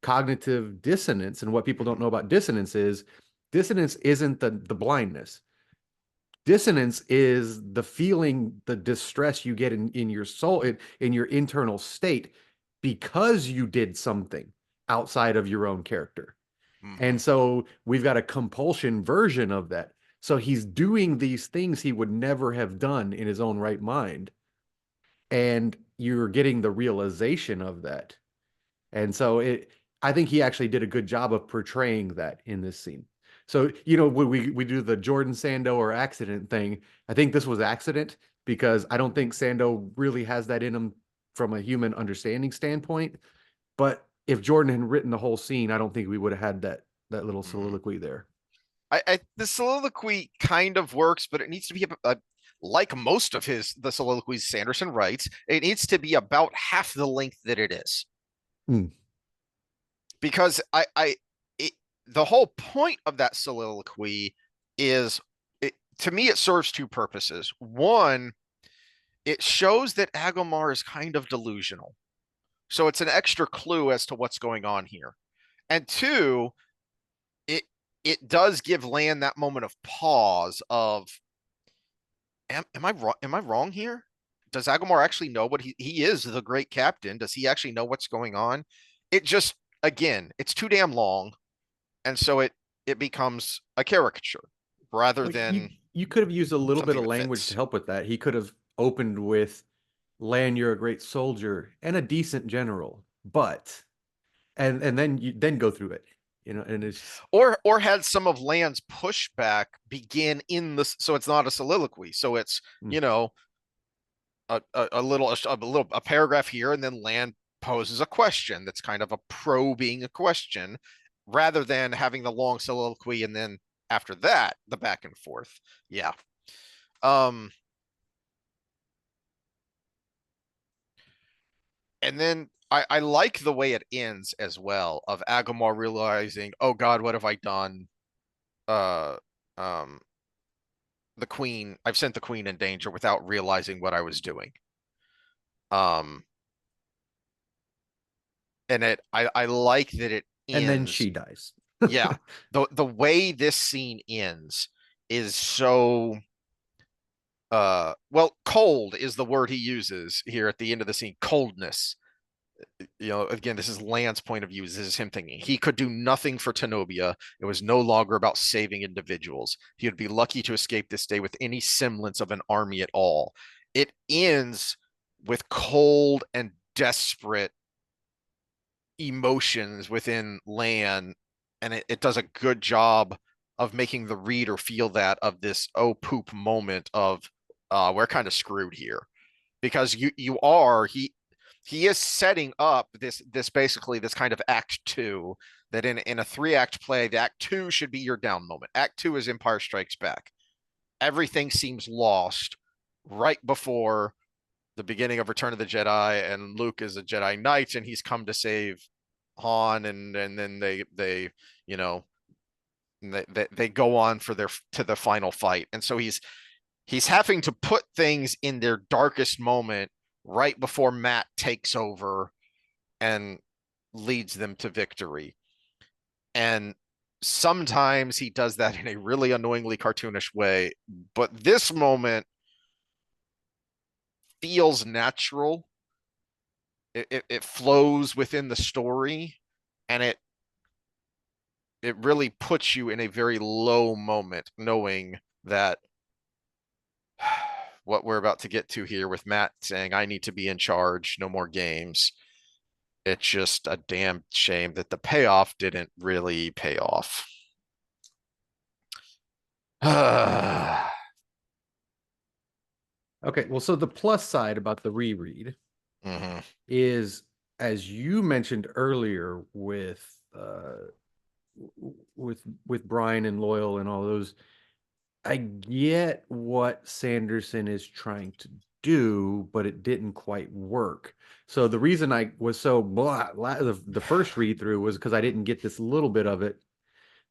cognitive dissonance. And what people don't mhm, know about dissonance isn't the blindness. Dissonance is the feeling, the distress you get in your soul, in your internal state because you did something outside of your own character. And mhm, so we've got a compulsion version of that. So he's doing these things he would never have done in his own right mind. And you're getting the realization of that. And so I think he actually did a good job of portraying that in this scene. So, when we do the Jordan Sando or accident thing, I think this was accident because I don't think Sando really has that in him from a human understanding standpoint. But if Jordan had written the whole scene, I don't think we would have had that little mhm. soliloquy there. The soliloquy kind of works, but it needs to be like most of the soliloquies Sanderson writes. It needs to be about half the length that it is, Hmm. because it, the whole point of that soliloquy is, to me, it serves two purposes. One, it shows that Agomar is kind of delusional, so it's an extra clue as to what's going on here. And two, it it does give Land that moment of pause of, am I wrong? Am I wrong here? Does Agomar actually know what he is the great captain? Does he actually know what's going on? It just, again, it's too damn long, and so it becomes a caricature rather Well, you than you could have used a little bit something of that language to fits. help with that. He could have opened with, "Lan, you're a great soldier and a decent general, but," and then then go through it, and it's just, Or had some of Land's pushback begin in this, so it's not a soliloquy. So it's, mm. you know, a paragraph here, and then Land poses a question that's kind of a probing question, rather than having the long soliloquy and then after that the back and forth. Yeah. Um and then I like the way it ends as well, of Agomar realizing, oh God, what have I done? Uh um I've sent the queen in danger without realizing what I was doing. Um and I like that it And then ends. she dies. Yeah. The way this scene ends is so, well, cold is the word he uses here at the end of the scene. Coldness. Again, this is Land's point of view. This is him thinking he could do nothing for Tenobia. It was no longer about saving individuals. He would be lucky to escape this day with any semblance of an army at all. It ends with cold and desperate emotions within Lan, and it does a good job of making the reader feel that, of this oh poop moment of, we're kind of screwed here, because you are he is setting up this basically this kind of act two, that in a three-act play, the act two should be your down moment. Act two is Empire Strikes Back. Everything seems lost right before the beginning of Return of the Jedi, and Luke is a Jedi Knight, and he's come to save Han, and then they you know they go on for their to the final fight, and so he's having to put things in their darkest moment right before Matt takes over and leads them to victory. And sometimes he does that in a really annoyingly cartoonish way, but this moment feels natural. It flows within the story, and it really puts you in a very low moment, knowing that what we're about to get to here with Matt saying, I need to be in charge, no more games. It's just a damn shame that the payoff didn't really pay off. Mm-hmm. Okay, well, so the plus side about the reread is as you mentioned earlier with Brian and Loyal and all those, I get what Sanderson is trying to do, but it didn't quite work. So the reason I was so blah, the first read through was because I didn't get this little bit of it.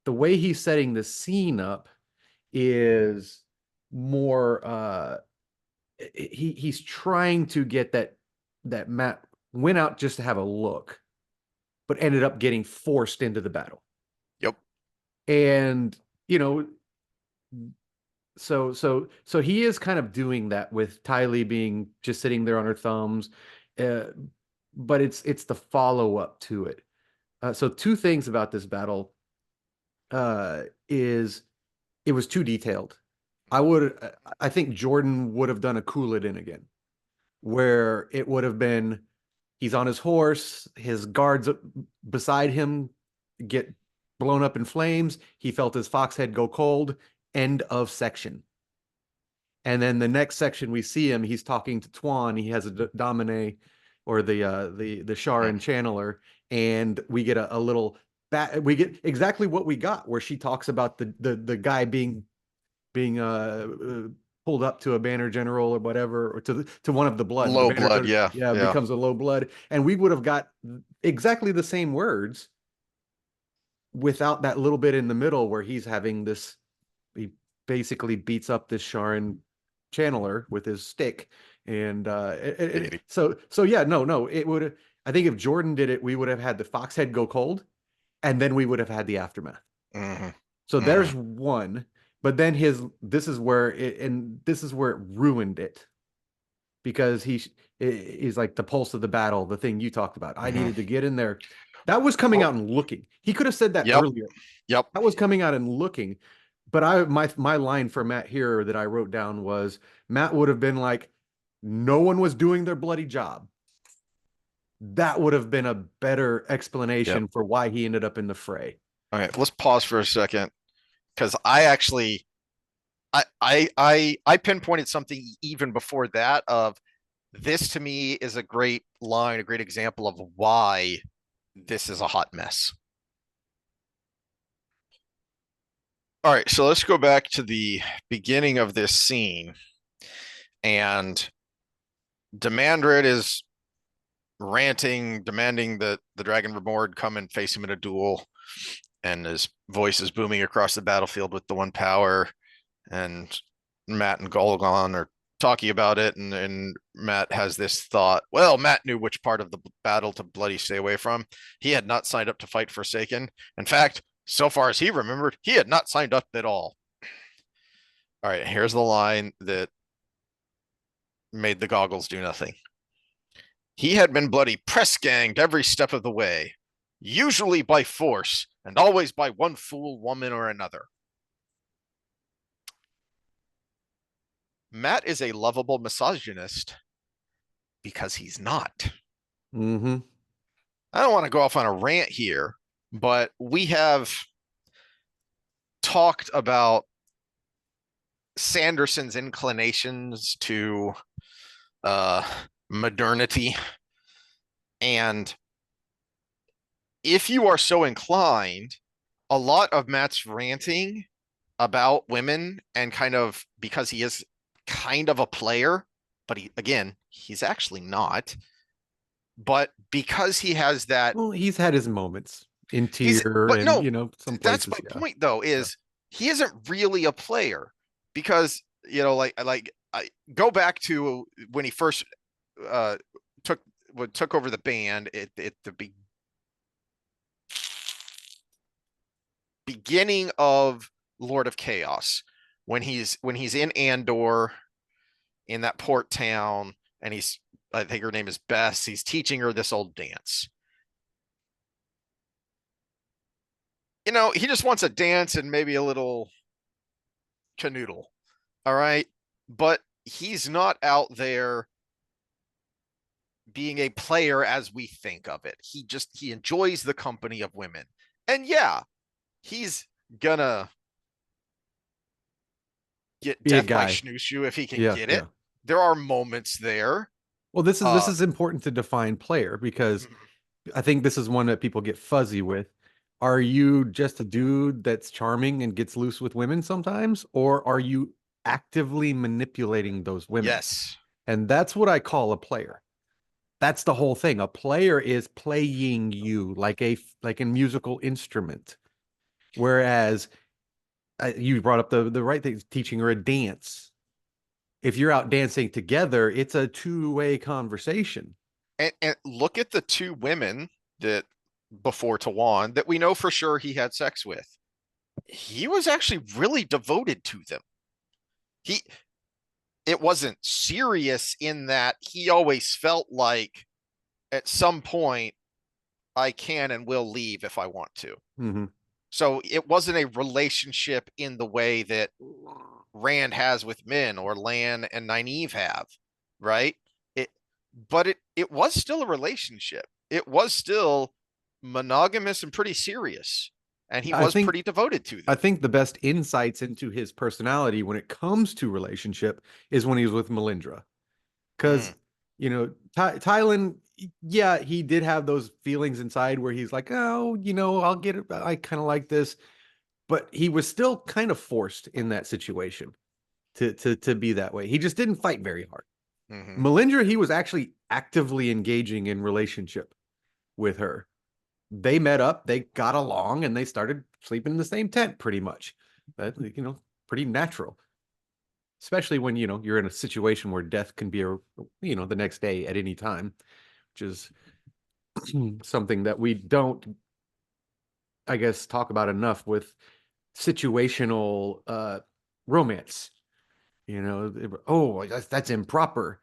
The way he's setting the scene up is more he's trying to get that Matt went out just to have a look, but ended up getting forced into the battle. Yep. And you know, so he is kind of doing that with Ty Lee being just sitting there on her thumbs, uh, but it's the follow up to it. So two things about this battle is it was too detailed. I think Jordan would have done a Cool It In again, where it would have been he's on his horse, his guards beside him get blown up in flames. He felt his fox head go cold. End of section. And then the next section we see him, he's talking to Tuan. He has a Domine or the Mm. Sharon channeler, and we get a little we get exactly what we got, where she talks about the guy being pulled up to a banner general or whatever, or to one of the blood. The Low banner blood. general, Yeah. yeah, Yeah. becomes a low blood, and we would have got exactly the same words without that little bit in the middle where he's having this. He basically beats up this Sharon channeler with his stick, and Idiot. so yeah, no, it would. I think if Jordan did it, we would have had the fox head go cold, and then we would have had the aftermath. Hmm. So Hmm. there's one, but then this is where it ruined it because he's like the pulse of the battle, the thing you talked about. I Hmm. needed to get in there. That was coming Well, out and looking. He could have said that yep. earlier. Yep. That was coming out and looking. But my line for Matt here that I wrote down was Matt would have been like, no one was doing their bloody job. That would have been a better Yep. explanation for why he ended up in the fray. All right. Let's pause for a second because I actually I pinpointed something even before that of this to me is a great line, a great example of why this is a hot mess. All right, so let's go back to the beginning of this scene. And Demandred is ranting, demanding that the Dragon Reborn come and face him in a duel. And his voice is booming across the battlefield with the one power. And Matt and Golgon are talking about it. And Matt has this thought. Well, Matt knew which part of the battle to bloody stay away from. He had not signed up to fight Forsaken. In fact, so far as he remembered, he had not signed up at all. All right, here's the line that made the goggles do nothing. He had been bloody press ganged every step of the way, usually by force, and always by one fool woman or another. Matt is a lovable misogynist because he's not. Mm-hmm. I don't want to go off on a rant here, but we have talked about Sanderson's inclinations to uh, modernity. And if you are so inclined, a lot of Matt's ranting about women and kind of because he is kind of a player, but he's actually not. But because he has that, Well, he's had his moments in he's, tier but and no, some that's places. my Yeah. point though, Yeah. is he isn't really a player because, like I go back to when he first uh, took took over the band at the beginning of Lord of Chaos when he's in Andor in that port town and he's I think her name is Bess. He's teaching her this old dance. He just wants a dance and maybe a little canoodle. All right. But he's not out there being a player as we think of it. He enjoys the company of women. And yeah, he's gonna get Be a death by guy. snooze if he can Yeah. get it. Yeah. There are moments there, Well, this Uh, is important to define player because mhm. I think this is one that people get fuzzy with. Are you just a dude that's charming and gets loose with women sometimes, or are you actively manipulating those women? Yes. And that's what I call a player. That's the whole thing. A player is playing you like a musical instrument. Whereas you brought up the right thing, teaching her a dance. If you're out dancing together, it's a two-way conversation. And look at the two women that before Tawan that we know for sure he had sex with. He was actually really devoted to them. He It wasn't serious in that he always felt like at some point I can and will leave if I want to. Hmm. So it wasn't a relationship in the way that Rand has with Min or Lan and Nynaeve have, right? It, but it was still a relationship. It was still monogamous and pretty serious, and he I was think pretty devoted to I them. think the best insights into his personality when it comes to relationship is when he was with Melindra. Mm, Because, Tylan, yeah, he did have those feelings inside where he's like, oh, I'll get it. I kind of like this. But he was still kind of forced in that situation to be that way. He just didn't fight very hard. mm-hmm, Melindra, he was actually actively engaging in relationship with her. They met up, they got along, and they started sleeping in the same tent pretty much. That, pretty natural, especially when, you're in a situation where death can be, the next day at any time, which is something that we don't, I guess, talk about enough with situational romance. Oh, that's improper.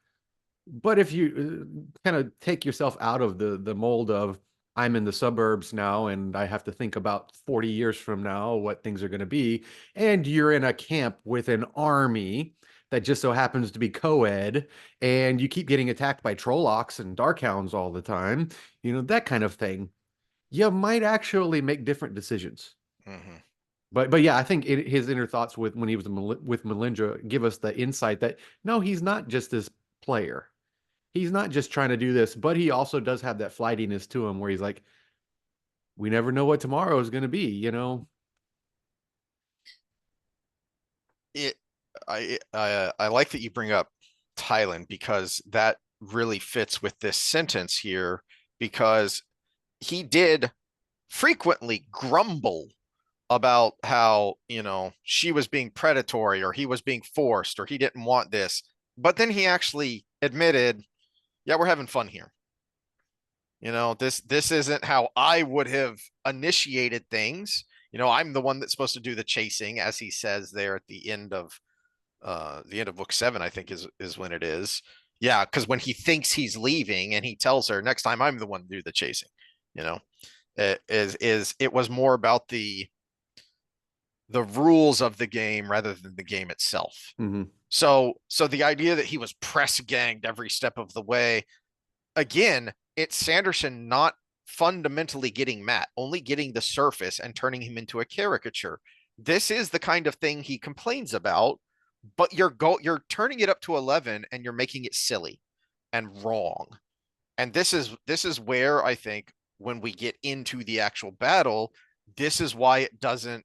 But if you kind of take yourself out of the mold of I'm in the suburbs now and I have to think about 40 years from now what things are going to be, and you're in a camp with an army that just so happens to be co-ed, and you keep getting attacked by Trollocs and Darkhounds all the time, that kind of thing, you might actually make different decisions. mm-hmm. But yeah, I think his inner thoughts with when he was with Melindra give us the insight that no, he's not just this player. He's not just trying to do this, but he also does have that flightiness to him where he's like, we never know what tomorrow is going to be. it I like that you bring up Thailand because that really fits with this sentence here because he did frequently grumble about how, she was being predatory or he was being forced or he didn't want this. But then he actually admitted, yeah, we're having fun here. This isn't how I would have initiated things. I'm the one that's supposed to do the chasing, as he says there at the end of book 7, I think is when it is. Yeah, because when he thinks he's leaving and he tells her next time I'm the one to do the chasing, you know, it was more about the rules of the game rather than the game itself. Hmm. So the idea that he was press ganged every step of the way, again, it's Sanderson not fundamentally getting Matt, only getting the surface and turning him into a caricature. This is the kind of thing he complains about, but you're turning it up to 11 and you're making it silly and wrong. And this is where I think when we get into the actual battle, this is why it doesn't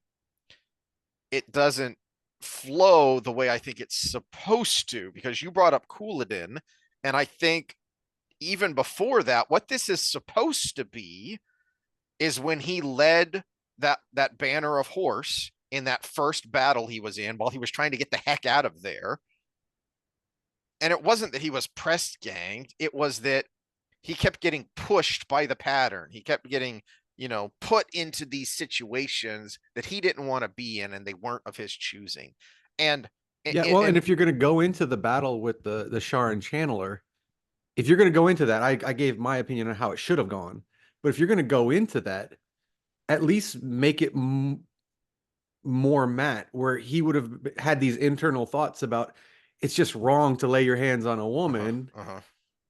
flow the way I think it's supposed to, because you brought up Couladin, and I think even before that, what this is supposed to be is when he led that banner of horse in that first battle he was in while he was trying to get the heck out of there. And it wasn't that he was press ganged, it was that he kept getting pushed by the pattern. He kept getting, put into these situations that he didn't want to be in and they weren't of his choosing. And Yeah, well, and and if you're going to go into the battle with the Shar and Channeler, if you're going to go into that, I gave my opinion on how it should have gone. But if you're going to go into that, at least make it more Matt, where he would have had these internal thoughts about it's just wrong to lay your hands on a uh-huh, woman, uh-huh.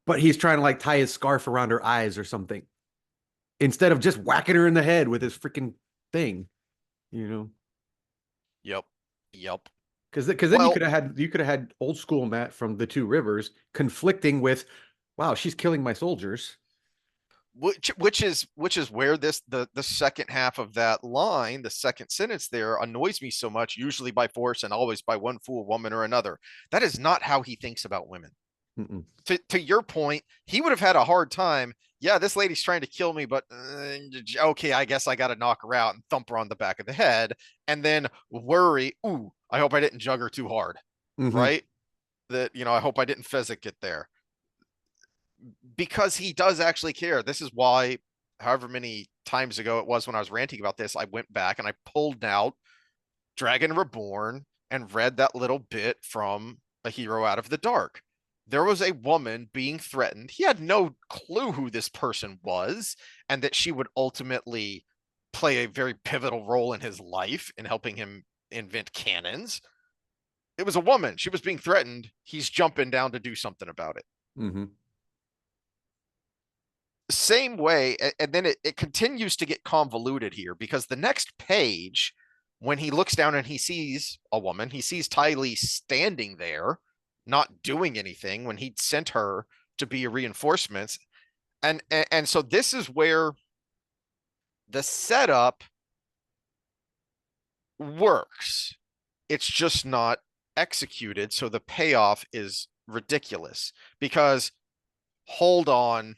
but he's trying to like tie his scarf around her eyes or something instead of just whacking her in the head with his freaking thing, you know? Yep. Yep. Because then Well, you could have had old school Matt from the Two Rivers conflicting with wow, she's killing my soldiers. Which is where the second half of that line, the second sentence there, annoys me so much, usually by force and always by one fool woman or another. That is not how he thinks about women. Mm-mm. To your point, he would have had a hard time. Yeah, this lady's trying to kill me, but okay, I guess I got to knock her out and thump her on the back of the head, and then worry. Ooh, I hope I didn't jug her too hard, Mm-hmm. right? That I hope I didn't physic it there, because he does actually care. This is why, however many times ago it was when I was ranting about this, I went back and I pulled out Dragon Reborn and read that little bit from A Hero Out of the Dark. There was a woman being threatened. He had no clue who this person was, and that she would ultimately play a very pivotal role in his life in helping him invent cannons. It was a woman. She was being threatened. He's jumping down to do something about it. Mm-hmm. Same way, and then it continues to get convoluted here, because the next page, when he looks down and he sees a woman, he sees Ty Lee standing there not doing anything when he'd sent her to be a reinforcements. And so this is where the setup works, it's just not executed, so the payoff is ridiculous. Because hold on,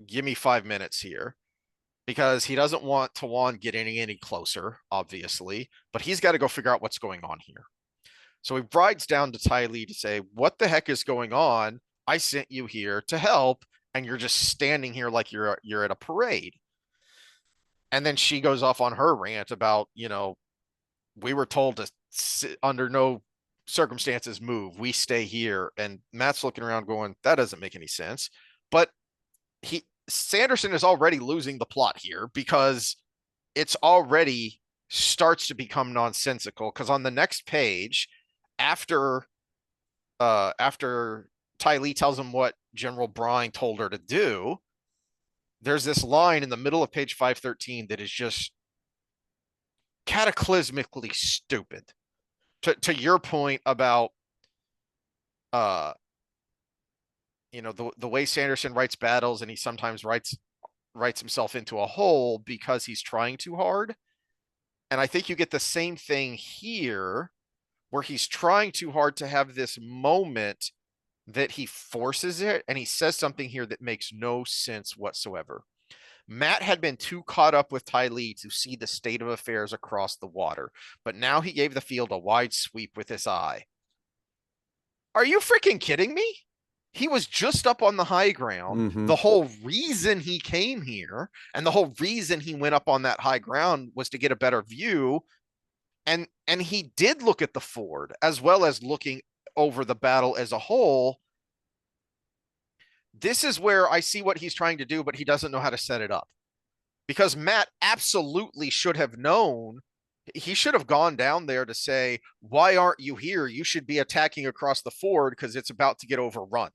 give me 5 minutes here, because he doesn't want Tawan getting any closer, obviously, but he's got to go figure out what's going on here. So he rides down to Ty Lee to say, what the heck is going on? I sent you here to help, and you're just standing here like you're at a parade. And then she goes off on her rant about, we were told to sit, under no circumstances move. We stay here. And Matt's looking around going, that doesn't make any sense. But Sanderson is already losing the plot here, because it's already starts to become nonsensical, because on the next page, after after Ty Lee tells him what General Brine told her to do, there's this line in the middle of page 513 that is just cataclysmically stupid. To your point about uh the way Sanderson writes battles, and he sometimes writes himself into a hole because he's trying too hard. And I think you get the same thing here, where he's trying too hard to have this moment that he forces it, and he says something here that makes no sense whatsoever. Matt had been too caught up with Ty Lee to see the state of affairs across the water, but now he gave the field a wide sweep with his eye. Are you freaking kidding me? He was just up on the high ground. Mm-hmm. The whole reason he came here and the whole reason he went up on that high ground was to get a better view. And he did look at the ford as well as looking over the battle as a whole. This is where I see what he's trying to do, but he doesn't know how to set it up. Because Matt absolutely should have known. He should have gone down there to say, why aren't you here? You should be attacking across the ford because it's about to get overrun.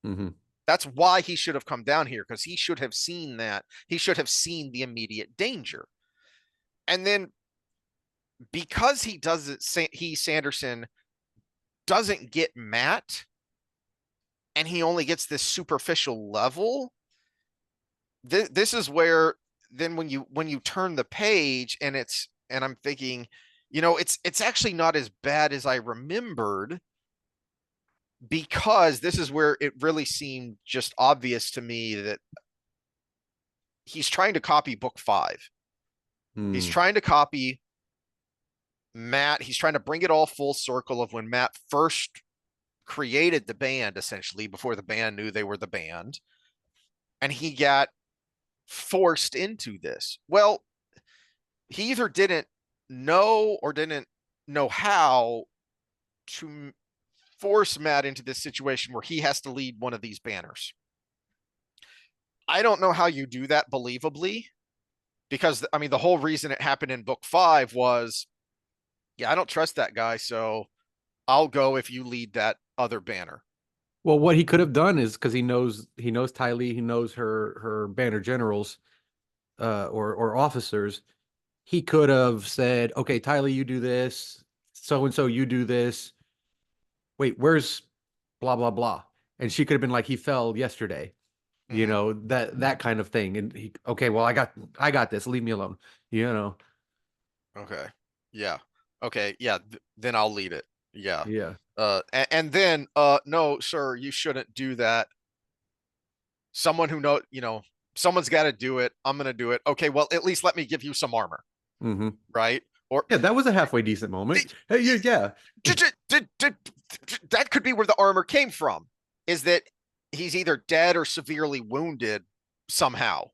Mm-hmm. That's why he should have come down here, because he should have seen that. He should have seen the immediate danger. And then because he does it, Sanderson doesn't get Matt, and he only gets this superficial level. This is where then when you turn the page, and I'm thinking, it's actually not as bad as I remembered, because this is where it really seemed just obvious to me that he's trying to copy book 5. He's Mm. trying to copy Matt. He's trying to bring it all full circle of when Matt first created the band, essentially, before the band knew they were the band. And he got forced into this. Well, he either didn't know or didn't know how to force Matt into this situation where he has to lead one of these banners. I don't know how you do that believably, because I mean, the whole reason it happened in book 5 was, yeah, I don't trust that guy, so I'll go if you lead that other banner. Well, what he could have done is, because he knows Ty Lee, he knows her banner generals, or officers. He could have said, "Okay, Ty Lee, you do this. So and so, you do this. Wait, where's blah blah blah?" and she could have been like, he fell yesterday, Hmm. that kind of thing. And okay, well, I got this. Leave me alone. You know, Okay. Yeah. Okay. Yeah. Then I'll lead it. Yeah. yeah. And then, no, sir, you shouldn't do that. Someone who someone's got to do it. I'm going to do it. Okay. Well, at least let me give you some armor, Hmm. right? Or Yeah, that was a halfway decent moment. Hey, yeah. that could be where the armor came from, is that he's either dead or severely wounded somehow.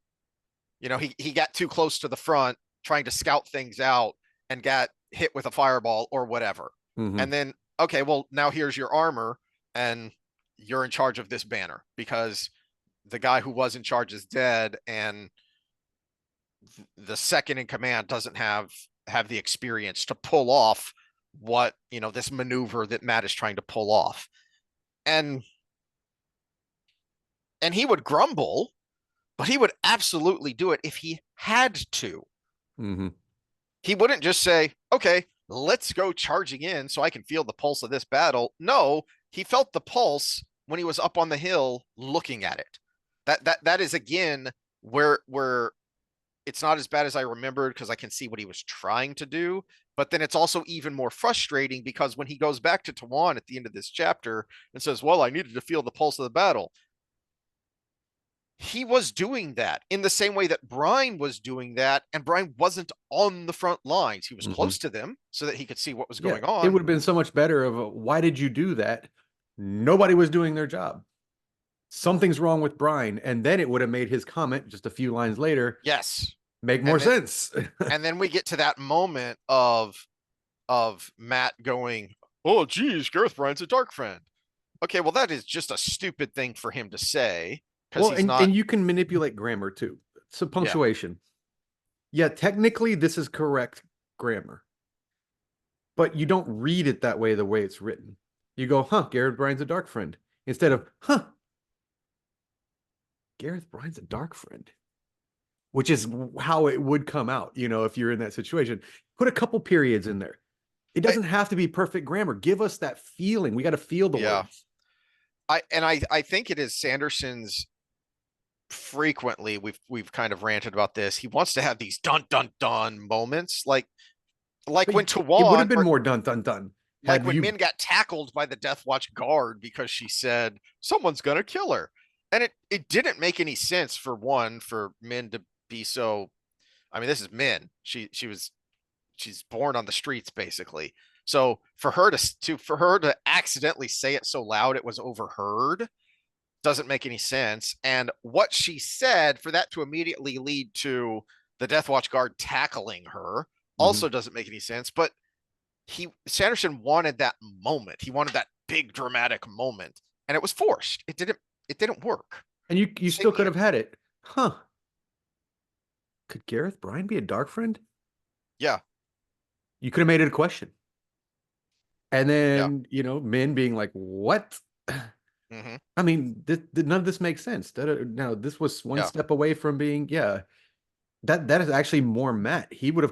He got too close to the front trying to scout things out and got hit with a fireball or whatever. Hmm. And then, okay, well, now here's your armor and you're in charge of this banner because the guy who was in charge is dead, and the second in command doesn't have the experience to pull off what this maneuver that Matt is trying to pull off. And and he would grumble, but he would absolutely do it if he had to. Hmm. He wouldn't just say, okay, let's go charging in so I can feel the pulse of this battle. No, he felt the pulse when he was up on the hill looking at it. That is again where it's not as bad as I remembered, because I can see what he was trying to do. But then it's also even more frustrating because when he goes back to Tawan at the end of this chapter and says, well, I needed to feel the pulse of the battle, he was doing that in the same way that Brine was doing that, and Brine wasn't on the front lines. He was Hmm. close to them so that he could see what was Yeah, going it on. would have been so much better of why did you do that? Nobody was doing their job. Something's wrong with Brine, and then it would have made his comment just a few lines later Yes. make more And then sense. and then we get to that moment of Matt going, oh geez, Gareth Brine's a dark friend. Okay, well, that is just a stupid thing for him to say, because Well, he's not. and you can manipulate grammar too. So Yeah. punctuation. Yeah, technically this is correct grammar, but you don't read it that way the way it's written. You go, huh, Gareth Bryan's a dark friend, instead of, huh, Gareth Bryan's a dark friend, which is how it would come out, if you're in that situation. Put a couple periods in there. It I, doesn't have to be perfect grammar. Give us that feeling. We got to feel the yeah. words. I think it is Sanderson's. Frequently, we've kind of ranted about this. He wants to have these dun dun dun moments, like But when it would Tawan, have been or more done, done, done. like Had when you, Min got tackled by the Death Watch guard because she said someone's gonna kill her. And it didn't make any sense, for one, for Min to be so. I mean, this is Min. She's born on the streets, basically. So for her to accidentally say it so loud it was overheard doesn't make any sense. And what she said, for that to immediately lead to the Death Watch guard tackling her, Mhm. also doesn't make any sense. But Sanderson wanted that moment. He wanted that big dramatic moment, and it was forced. It didn't work. And you Same still could here. have had it. Huh. Could Gareth Bryan be a dark friend? Yeah. You could have made it a question. And Yeah. then, men being like, what? Hmm. I mean, none of this makes sense. Now, this was one Yeah. step away from being, yeah, that is actually more Matt. He would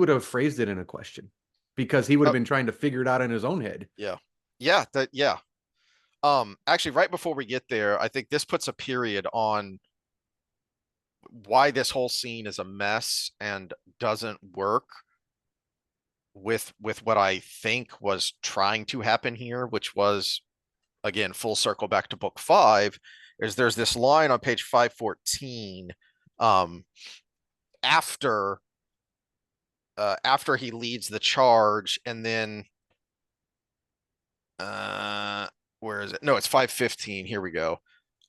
have phrased it in a question because he would have Oh, been trying to figure it out in his own head. yeah. Yeah. Actually, right before we get there, I think this puts a period on why this whole scene is a mess and doesn't work with what I think was trying to happen here, which was, again, full circle back to book 5. Is there's this line on page 514, um after after he leads the charge, and then uh where is it? No, it's 515. Here we go.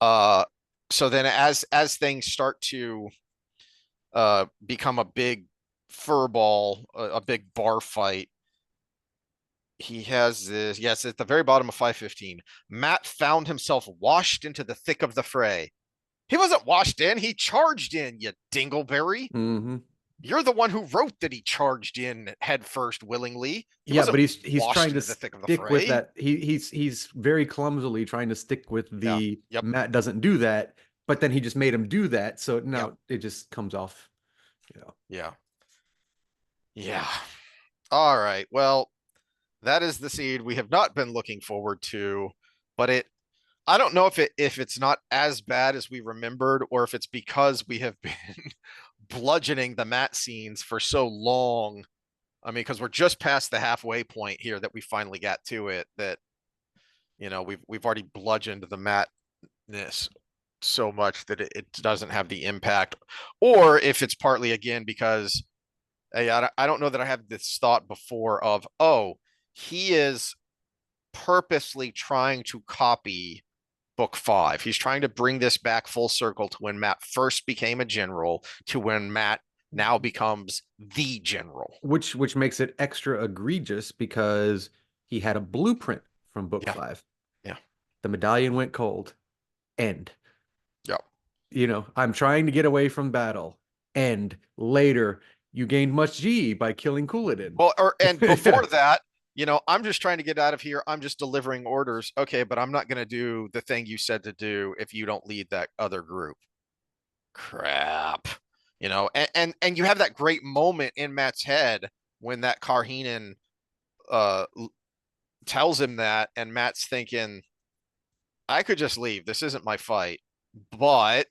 uh so then, as things start to become a big fur ball, a big bar fight, he has this. Yes, at the very bottom of 515, Matt found himself washed into the thick of the fray. He wasn't washed in, he charged in, you dingleberry. Hmm. You're the one who wrote that he charged in headfirst willingly. He Yeah, but wasn't he's washed trying to into the thick of the stick with fray. that. He's very clumsily trying to stick with Yeah. the Yep. Matt doesn't do that, but then he just made him do that. So Yep. now it just comes off, you know. Yeah. Yeah. All right. Well, that is the seed we have not been looking forward to, but I don't know if it's not as bad as we remembered, or if it's because we have been bludgeoning the mat scenes for so long. I mean, because we're just past the halfway point here that we finally got to it. That we've already bludgeoned the matness so much that it doesn't have the impact, or if it's partly again because hey, I don't know that I had this thought before of, oh, he is purposely trying to copy book five. He's trying to bring this back full circle to when Matt first became a general to when Matt now becomes the general. Which makes it extra egregious because he had a blueprint from book Yeah, five. yeah, The medallion went cold. End. yeah. I'm trying to get away from battle. End. Later, you gained much G by killing Cooladin. Well, and Yeah. before that, I'm just trying to get out of here. I'm just delivering orders. Okay, but I'm not going to do the thing you said to do if you don't lead that other group. Crap. And you have that great moment in Matt's head when that Karhinen uh tells him that, and Matt's thinking, I could just leave. This isn't my fight. But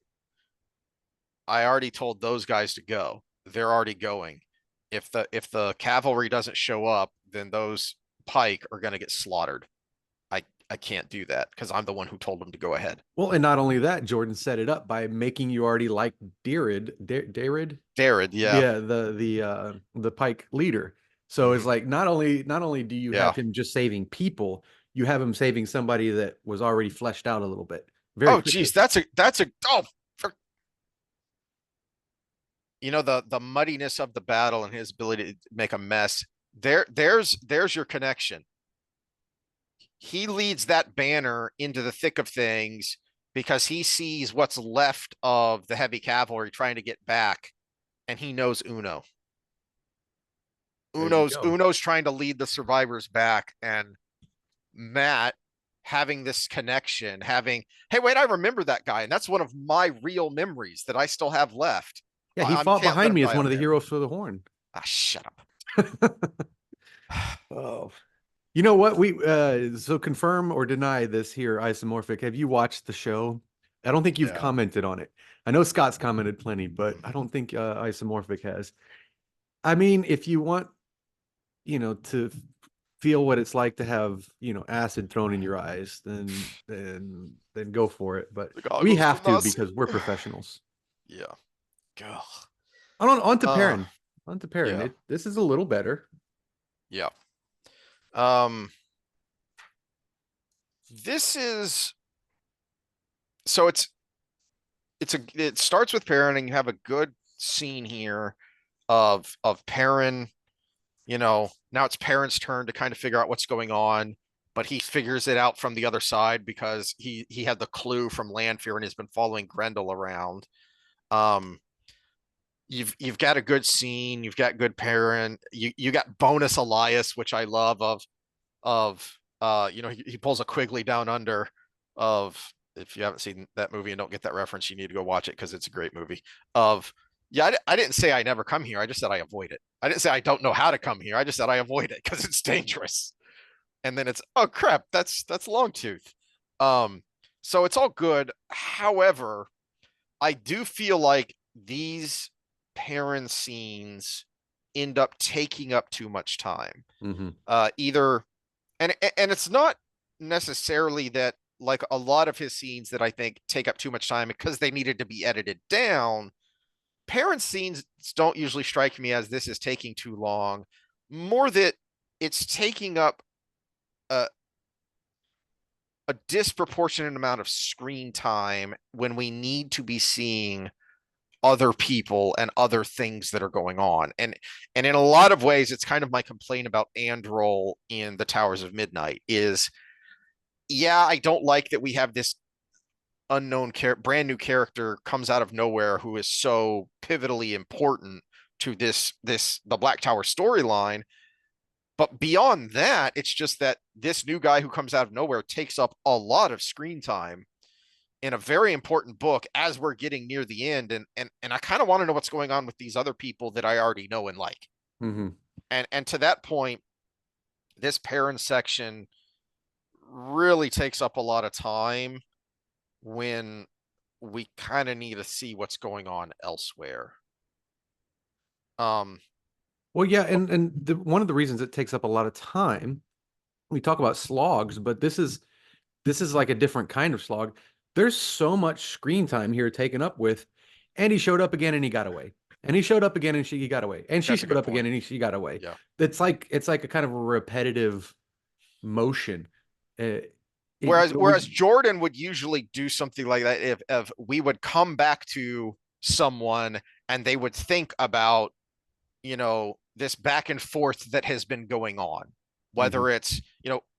I already told those guys to go. They're already going. If the cavalry doesn't show up, then those pike are going to get slaughtered. I can't do that because I'm the one who told them to go ahead. Well, and not only that, Jordan set it up by making you already like Darid, Jared, yeah, yeah, the Pike leader. So it's hmm, like not only do you yeah. have him just saving people, you have him saving somebody that was already fleshed out a little bit very Oh, geez, quickly. that's a oh, the muddiness of the battle and his ability to make a mess. There's your connection. He leads that banner into the thick of things because he sees what's left of the heavy cavalry trying to get back, and he knows Uno. There you Uno's go. Uno's trying to lead the survivors back, and Matt having this connection, having, hey, wait, I remember that guy, and that's one of my real memories that I still have left. Yeah, he I fought can't let behind him me as die one up of the there. heroes for the Horn. Ah, shut up. Oh. You know what? So confirm or deny this here, isomorphic. Have you watched the show? I don't think you've No. commented on it. I know Scott's commented plenty, but I don't think isomorphic has. I mean, if you want, to feel what it's like to have, acid thrown in your eyes, then go for it. But The we goggles do have to not see. because we're professionals. Yeah. Ugh. On to Uh, Perrin. On to Perrin. yeah. This is a little better. Yeah. Um, this is so it starts with Perrin, and you have a good scene here of Perrin. Now it's Perrin's turn to kind of figure out what's going on, but he figures it out from the other side because he had the clue from Lanfear and has been following Grendel around. Um, you've got a good scene, you've got good Perrin, you got bonus Elias, which I love he pulls a Quigley down under of, if you haven't seen that movie and don't get that reference, you need to go watch it because it's a great movie. Of Yeah, I didn't say I never come here. I just said I avoid it. I didn't say I don't know how to come here. I just said I avoid it because it's dangerous. And then it's, oh crap, that's Longtooth. Um, so it's all good. However, I do feel like these parent scenes end up taking up too much time. Hmm. Either and it's not necessarily that, like a lot of his scenes that I think take up too much time because they needed to be edited down. Parent scenes don't usually strike me as this is taking too long, more that it's taking up a, a disproportionate amount of screen time when we need to be seeing other people and other things that are going on. And in a lot of ways, it's kind of my complaint about Androl in The Towers of Midnight is, yeah, I don't like that we have this brand new character comes out of nowhere who is so pivotally important to the Black Tower storyline. But beyond that, it's just that this new guy who comes out of nowhere takes up a lot of screen time in a very important book as we're getting near the end. And I kind of want to know what's going on with these other people that I already know and like. Hmm. And to that point, this parent section really takes up a lot of time when we kind of need to see what's going on elsewhere. Um, Well, yeah, and one of the reasons it takes up a lot of time, we talk about slogs, but this is like a different kind of slog. There's so much screen time here taken up with, and he showed up again and he got away. And he showed up again and he got away. And she that's a showed good up again point. and she got away. Yeah. It's like a kind of a repetitive motion. Uh, Whereas Jordan would usually do something like that if we would come back to someone and they would think about, this back and forth that has been going on, Mhm. whether it's,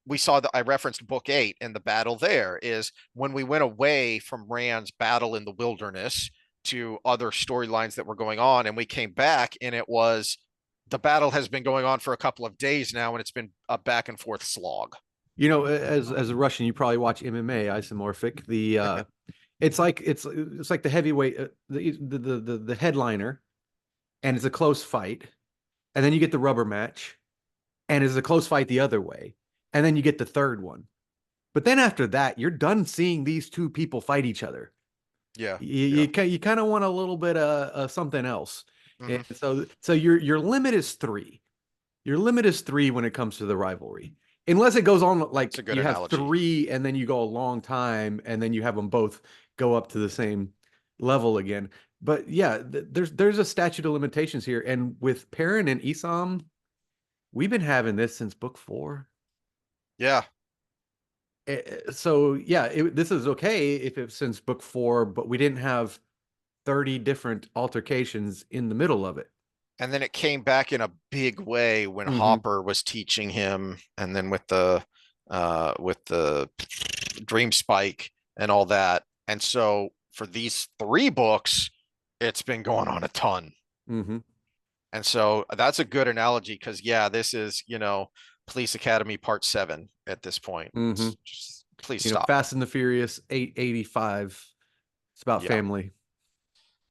we saw that I referenced book 8, and the battle there is when we went away from Rand's battle in the wilderness to other storylines that were going on, and we came back and it was the battle has been going on for a couple of days now and it's been a back and forth slog. As a Russian, you probably watch MMA isomorphic. It's like the heavyweight, the headliner, and it's a close fight, and then you get the rubber match, and it's a close fight the other way, and then you get the third one. But then after that, you're done seeing these two people fight each other. Yeah. You Yeah. you kind of want a little bit of something else, and Hmm. so your limit is three. Your limit is three when it comes to the rivalry, unless it goes on It's a like good you have analogy. three and then you go a long time and then you have them both go up to the same level again. But yeah, there's a statute of limitations here, and with Perrin and Isam, we've been having this since book four. Yeah. So yeah, this is okay if it's since book four, but we didn't have 30 different altercations in the middle of it. And then it came back in a big way when Hmm. Hopper was teaching him, and then with the Dream Spike and all that. And so for these 3 books, it's been going on a ton. Hmm. And so that's a good analogy because yeah, this is, Police Academy Part 7 at this point. Hmm. It's just please stop. Fast and the Furious 885. It's about Yeah. family.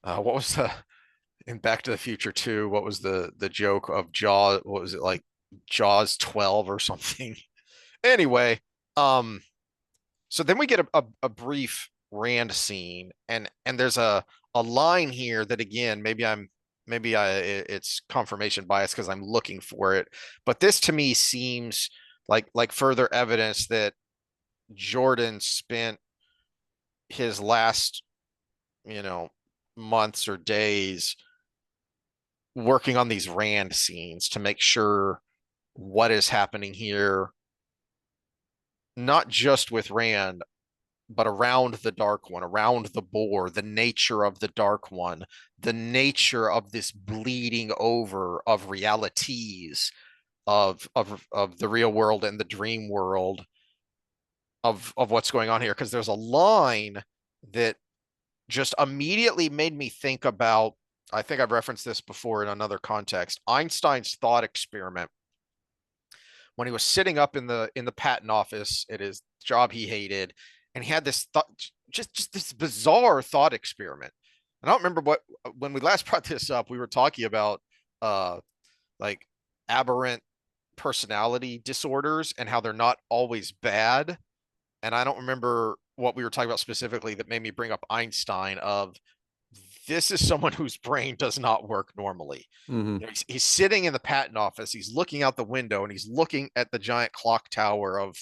What was the in Back to the Future 2? What was the joke of Jaws? What was it like? Jaws 12 or something? Anyway, um, so then we get a brief Rand scene, and there's a line here that again, it's confirmation bias because I'm looking for it, but this to me seems like further evidence that Jordan spent his last, you know, months or days working on these Rand scenes to make sure what is happening here, not just with Rand, but around the Dark One, around the Boar, the nature of the Dark One, the nature of this bleeding over of realities of the real world and the dream world of what's going on here. Because there's a line that just immediately made me think about. I think I've referenced this before in another context. Einstein's thought experiment when he was sitting up in the patent office at his job he hated, and he had this thought, just this bizarre thought experiment. I don't remember what when we last brought this up. We were talking about uh like aberrant personality disorders and how they're not always bad. And I don't remember what we were talking about specifically that made me bring up Einstein. Of this is someone whose brain does not work normally. Hmm. He's sitting in the patent office. He's looking out the window and he's looking at the giant clock tower of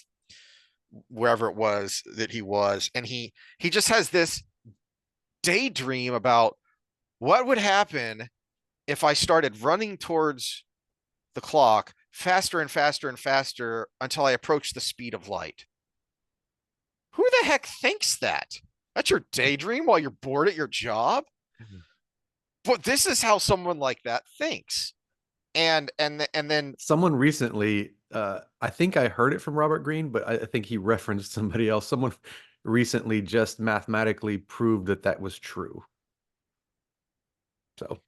wherever it was that he was, and he just has this daydream about what would happen if I started running towards the clock faster and faster and faster until I approach the speed of light. Who the heck thinks that? That's your daydream while you're bored at your job? But this is how someone like that thinks. And then Someone recently, I think I heard it from Robert Greene, but I think he referenced somebody else. Someone recently just mathematically proved that that was true. So,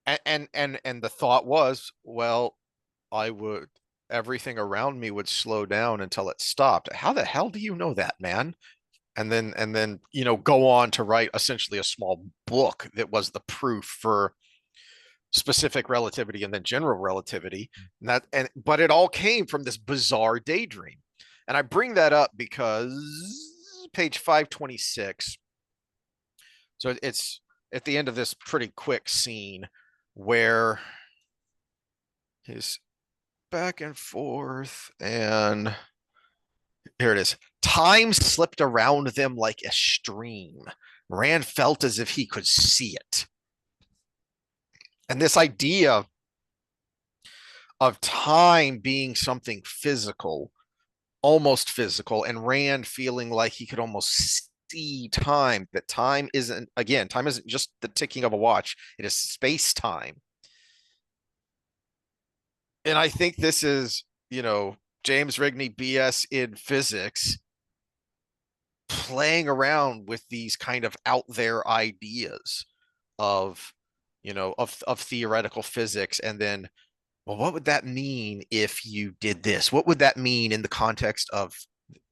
and the thought was, well, I would everything around me would slow down until it stopped. How the hell do you know that, man? And then go on to write essentially a small book that was the proof for specific relativity and then general relativity. And but it all came from this bizarre daydream. And I bring that up because page 526. So it's at the end of this pretty quick scene where his back and forth, and here it is. Time slipped around them like a stream. Rand felt as if he could see it. And this idea of time being something physical, almost physical, and Rand feeling like he could almost see time, that time isn't, again, time isn't just the ticking of a watch, it is space time. And I think this is, James Rigney BS in physics playing around with these kind of out there ideas of, of theoretical physics. And then, well, what would that mean if you did this? What would that mean in the context of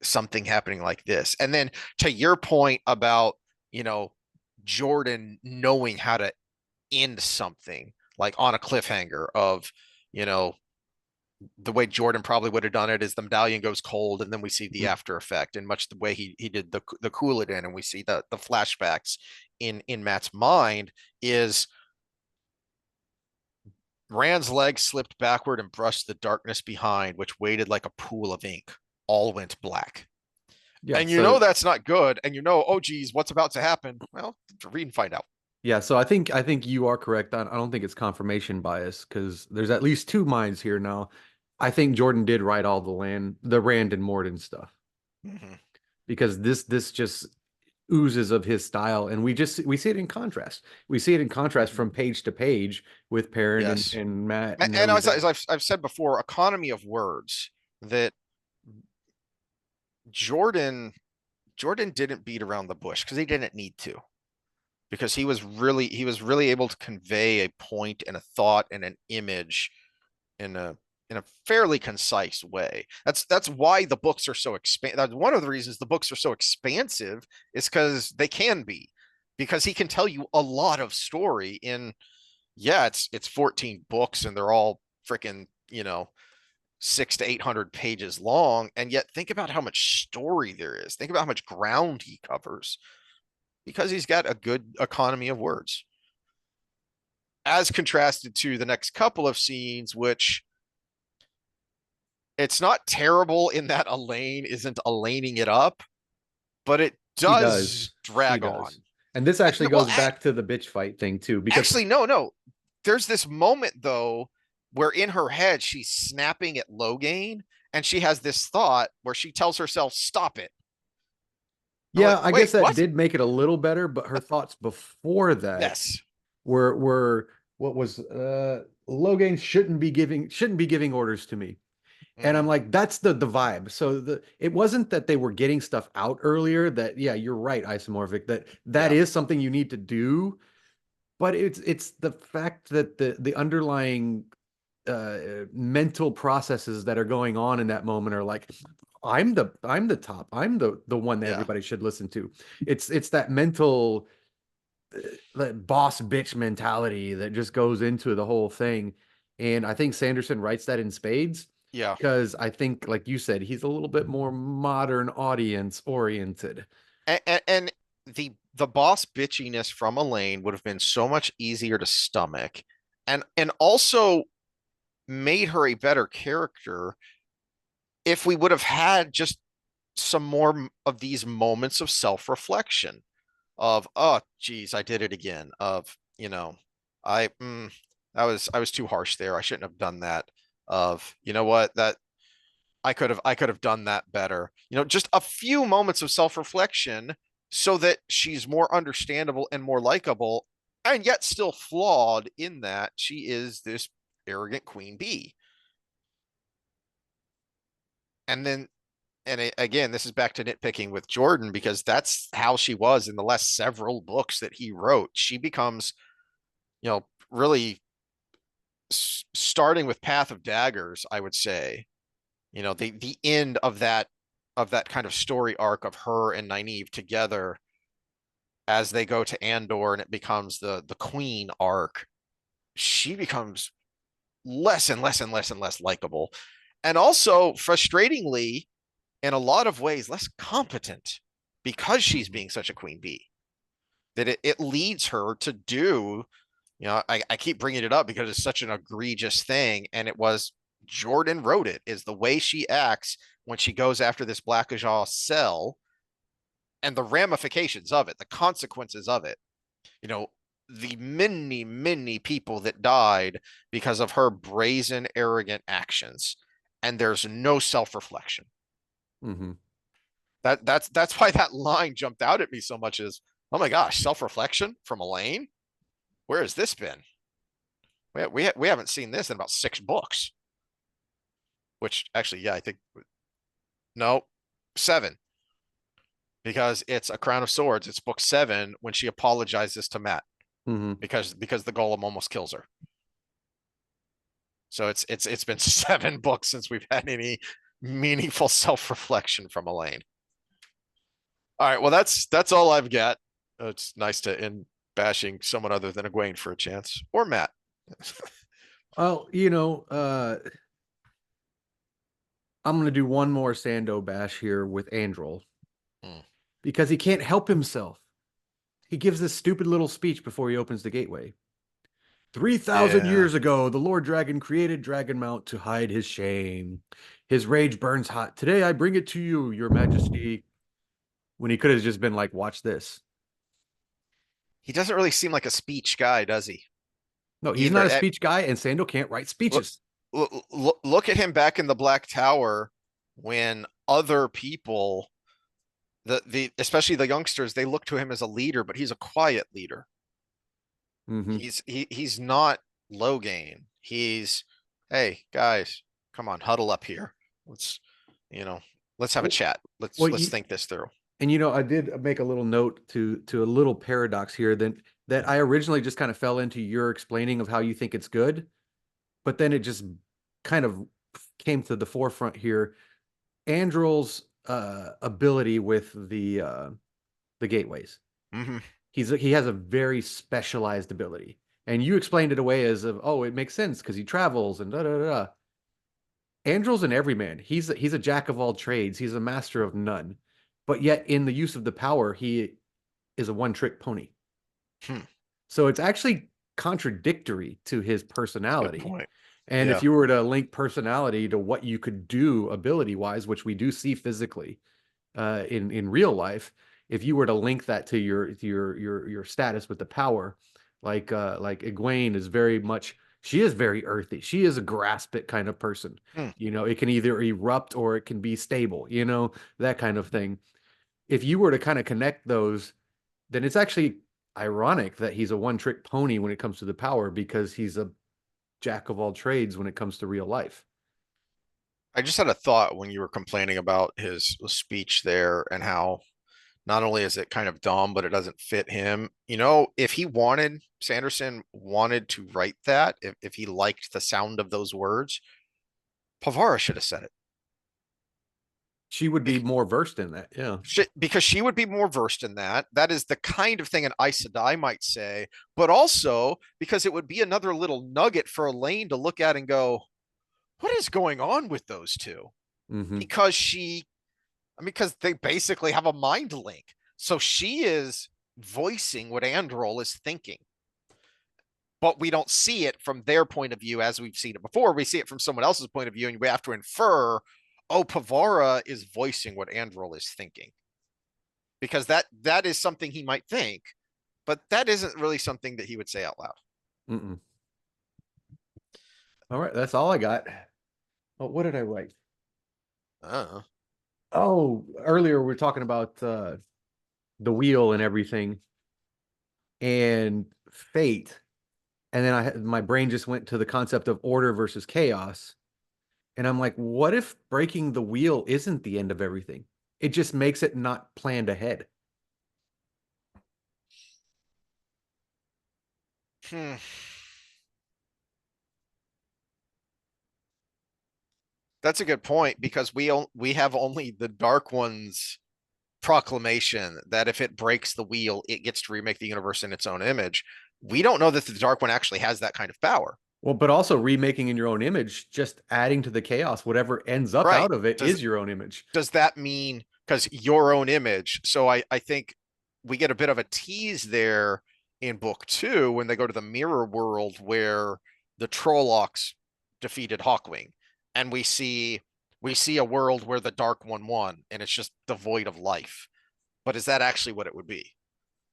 something happening like this? And then to your point about, you know, Jordan knowing how to end something like on a cliffhanger of, you know, the way Jordan probably would have done it is the medallion goes cold, and then we see the after effect, and much the way he did the cool it in, and we see the flashbacks in Matt's mind is Rand's leg slipped backward and brushed the darkness behind, which waited like a pool of ink. All went black. Yeah. And So that's not good. And oh geez, what's about to happen? Well, read and find out. yeah, so I think you are correct. I don't think it's confirmation bias because there's at least two minds here now. I think Jordan did write all the Rand and Morden stuff Mm-hmm. because this just oozes of his style, and we see it in contrast. We see it in contrast from page to page with Perrin Yes. and Matt and And everything. I've said before, economy of words, that Jordan Jordan didn't beat around the bush because he didn't need to, because he was really able to convey a point and a thought and an image in a fairly concise way. That's why the books are so expansive. One of the reasons the books are so expansive is because they can be, because he can tell you a lot of story in, yeah, it's 14 books and they're all freaking, 600 to 800 pages long, and yet think about how much story there is. Think about how much ground he covers because he's got a good economy of words, as contrasted to the next couple of scenes, which it's not terrible in that Elaine isn't Elaining it up, but it She does. does She drag on. does. And this actually Well, goes back to the bitch fight thing too, because actually, no, no. There's this moment though where in her head she's snapping at Logain, and she has this thought where she tells herself, "Stop it." I'm like, yeah, I wait, guess that what? did make it a little better, but her thoughts before that Yes. were what was Logain shouldn't be giving orders to me. And I'm Mm-hmm. like, that's the vibe. So it wasn't that they were getting stuff out earlier, that yeah, you're right, isomorphic, that Yeah. is something you need to do, but it's the fact that the underlying mental processes that are going on in that moment are like, I'm the top. I'm the one that Yeah. everybody should listen to. It's that mental that boss bitch mentality that just goes into the whole thing. And I think Sanderson writes that in spades Yeah. because I think, like you said, he's a little bit more modern audience oriented. And the boss bitchiness from Elaine would have been so much easier to stomach, and also made her a better character if we would have had just some more of these moments of self-reflection of, oh geez, I did it again, of, I I was too harsh there, I shouldn't have done that, of, what, that I could have done that better, just a few moments of self-reflection so that she's more understandable and more likable, and yet still flawed in that she is this arrogant queen bee. And then, again, this is back to nitpicking with Jordan, because that's how she was in the last several books that he wrote. She becomes, really, starting with Path of Daggers, I would say, the end of that kind of story arc of her and Nynaeve together as they go to Andor, and it becomes the Queen arc. She becomes less and less and less and less likable, and also frustratingly, in a lot of ways less competent because she's Mhm. being such a queen bee. That it leads her to do, I keep bringing it up because it's such an egregious thing. And it was Jordan wrote it, is the way she acts when she goes after this Black Ajah cell and the ramifications of it, the consequences of it. You know, the many, many people that died because of her brazen, arrogant actions. And there's no self-reflection. Mhm. That's why that line jumped out at me so much is, oh my gosh, self-reflection from Elaine? Where has this been? We haven't seen this in about 6 books, which actually, yeah, I think no, 7, because it's A Crown of Swords. It's book 7 when she apologizes to Matt Mhm. because the golem almost kills her. So it's been 7 books since we've had any meaningful self-reflection from Elaine. All right, well that's all I've got. It's nice to end bashing someone other than Egwene for a chance, or Matt. Well, I'm gonna do one more Sando bash here with Androl Mm. because he can't help himself. He gives this stupid little speech before he opens the gateway. 3,000 Yeah, years ago, the Lord Dragon created Dragonmount to hide his shame. His rage burns hot. Today I bring it to you, your majesty. When he could have just been like, watch this. he doesn't really seem like a speech guy, does he? No, he's not Either a speech guy, and Sando can't write look, speeches. look at him back in the Black Tower when other people, the especially the youngsters, they look to him as a leader, but he's a quiet leader. Mm-hmm. He's not Logain. He's, hey guys, come on, huddle up here. Let's you know let's have a chat. Well, Let's think this through. I did make a little note to a little paradox here that I originally just kind of fell into your explaining of how you think it's good, but then it just kind of came to the forefront here. Androl's ability with the gateways. Hmm. He has a very specialized ability, and you explained it away as of, oh, it makes sense because he travels and da da da. Da. Androl's an everyman. He's a jack of all trades. He's a master of none, but yet in the use of the power, he is a one-trick pony. Hmm. So it's actually contradictory to his Good personality. point. And if Yeah. you were to link personality to what you could do ability wise, which we do see physically in real life, if you were to link that to your status with the power, like Egwene is very much, she is very earthy. She is a grasp it kind of person. Hmm. It can either erupt or it can be stable, that kind of thing. If you were to kind of connect those, then it's actually ironic that he's a one trick pony when it comes to the power because he's a jack of all trades when it comes to real life. I just had a thought when you were complaining about his speech there and how not only is it kind of dumb, but it doesn't fit him. If he wanted, Sanderson wanted to write that, if he liked the sound of those words, Pavara should have said it. She would be more versed in that. Yeah. Because she would be more versed in that. That is the kind of thing an Aes Sedai might say, but also because it would be another little nugget for Elaine to look at and go, what is going on with those two? Mm-hmm. Because because they basically have a mind link. So she is voicing what Androl is thinking, but we don't see it from their point of view as we've seen it before. We see it from someone else's point of view, and we have to infer, oh, Pavara is voicing what Androl is thinking because that is something he might think, but that isn't really something that he would say out loud. Mm-mm. All right, that's all I got. Oh, what did I write? Uh, Oh, earlier we were talking about the wheel and everything and fate. And then my brain just went to the concept of order versus chaos. And I'm like, what if breaking the wheel isn't the end of everything? It just makes it not planned ahead. hmm. That's a good point because we have only the Dark One's proclamation that if it breaks the wheel, it gets to remake the universe in its own image. We don't know that the Dark One actually has that kind of power. Well, but also remaking in your own image, just adding to the chaos, whatever ends up Right. out of it Does is your own image. does that mean because your own image? So I think we get a bit of a tease there in book two when they go to the mirror world where the Trollocs defeated Hawkwing, and we see a world where the Dark One won, and it's just devoid of life. But is that actually what it would be?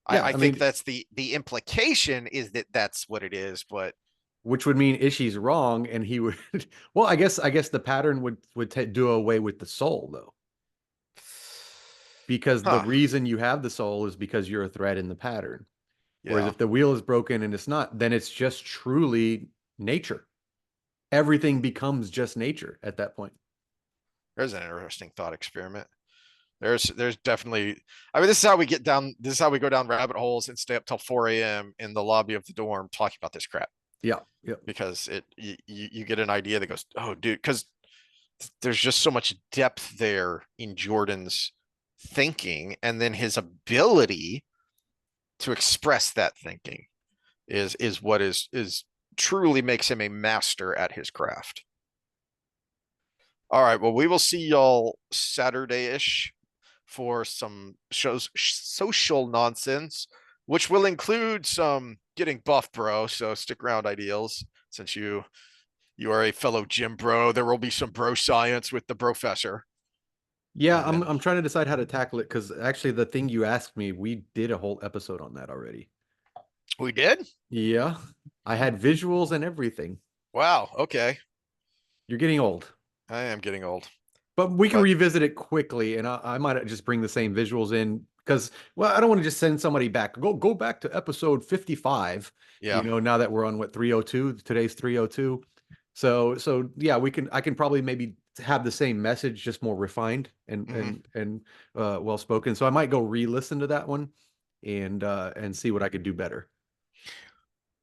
Yeah, I I think mean, that's the implication is that that's what it is, but which would mean Ishi's wrong, and he would. Well, I guess the pattern would do away with the soul though, because the huh? reason you have the soul is because you're a thread in the pattern. Whereas Yeah. if the wheel is broken and it's not, then it's just truly nature. Everything becomes just nature at that point. There's an interesting thought experiment. There's definitely. I mean, this is how we get down. This is how we go down rabbit holes and stay up till 4 a.m. in the lobby of the dorm talking about this crap Yeah, yeah. because you get an idea that goes, oh, dude, because there's just so much depth there in Jordan's thinking, and then his ability to express that thinking is what is truly makes him a master at his craft. All right, well, we will see y'all Saturday-ish for some shows social nonsense, which will include some getting buff, bro. So stick around, ideals, since you are a fellow gym bro. There will be some bro science with the professor, Yeah, and I'm then I'm trying to decide how to tackle it because actually the thing you asked me, we did a whole episode on that already. we did. Yeah, I had visuals and everything. Wow. Okay, You're getting old. I am getting old, But we can but revisit it quickly, and I might just bring the same visuals in because, well, I don't want to just send somebody back. Go back to episode 55. yeah. Now that we're on what 302, today's 302. So yeah, I can probably maybe have the same message, just more refined and Hmm. well spoken. So I might go re-listen to that one and see what I could do better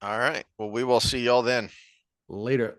All right. Well, we will see y'all then. later.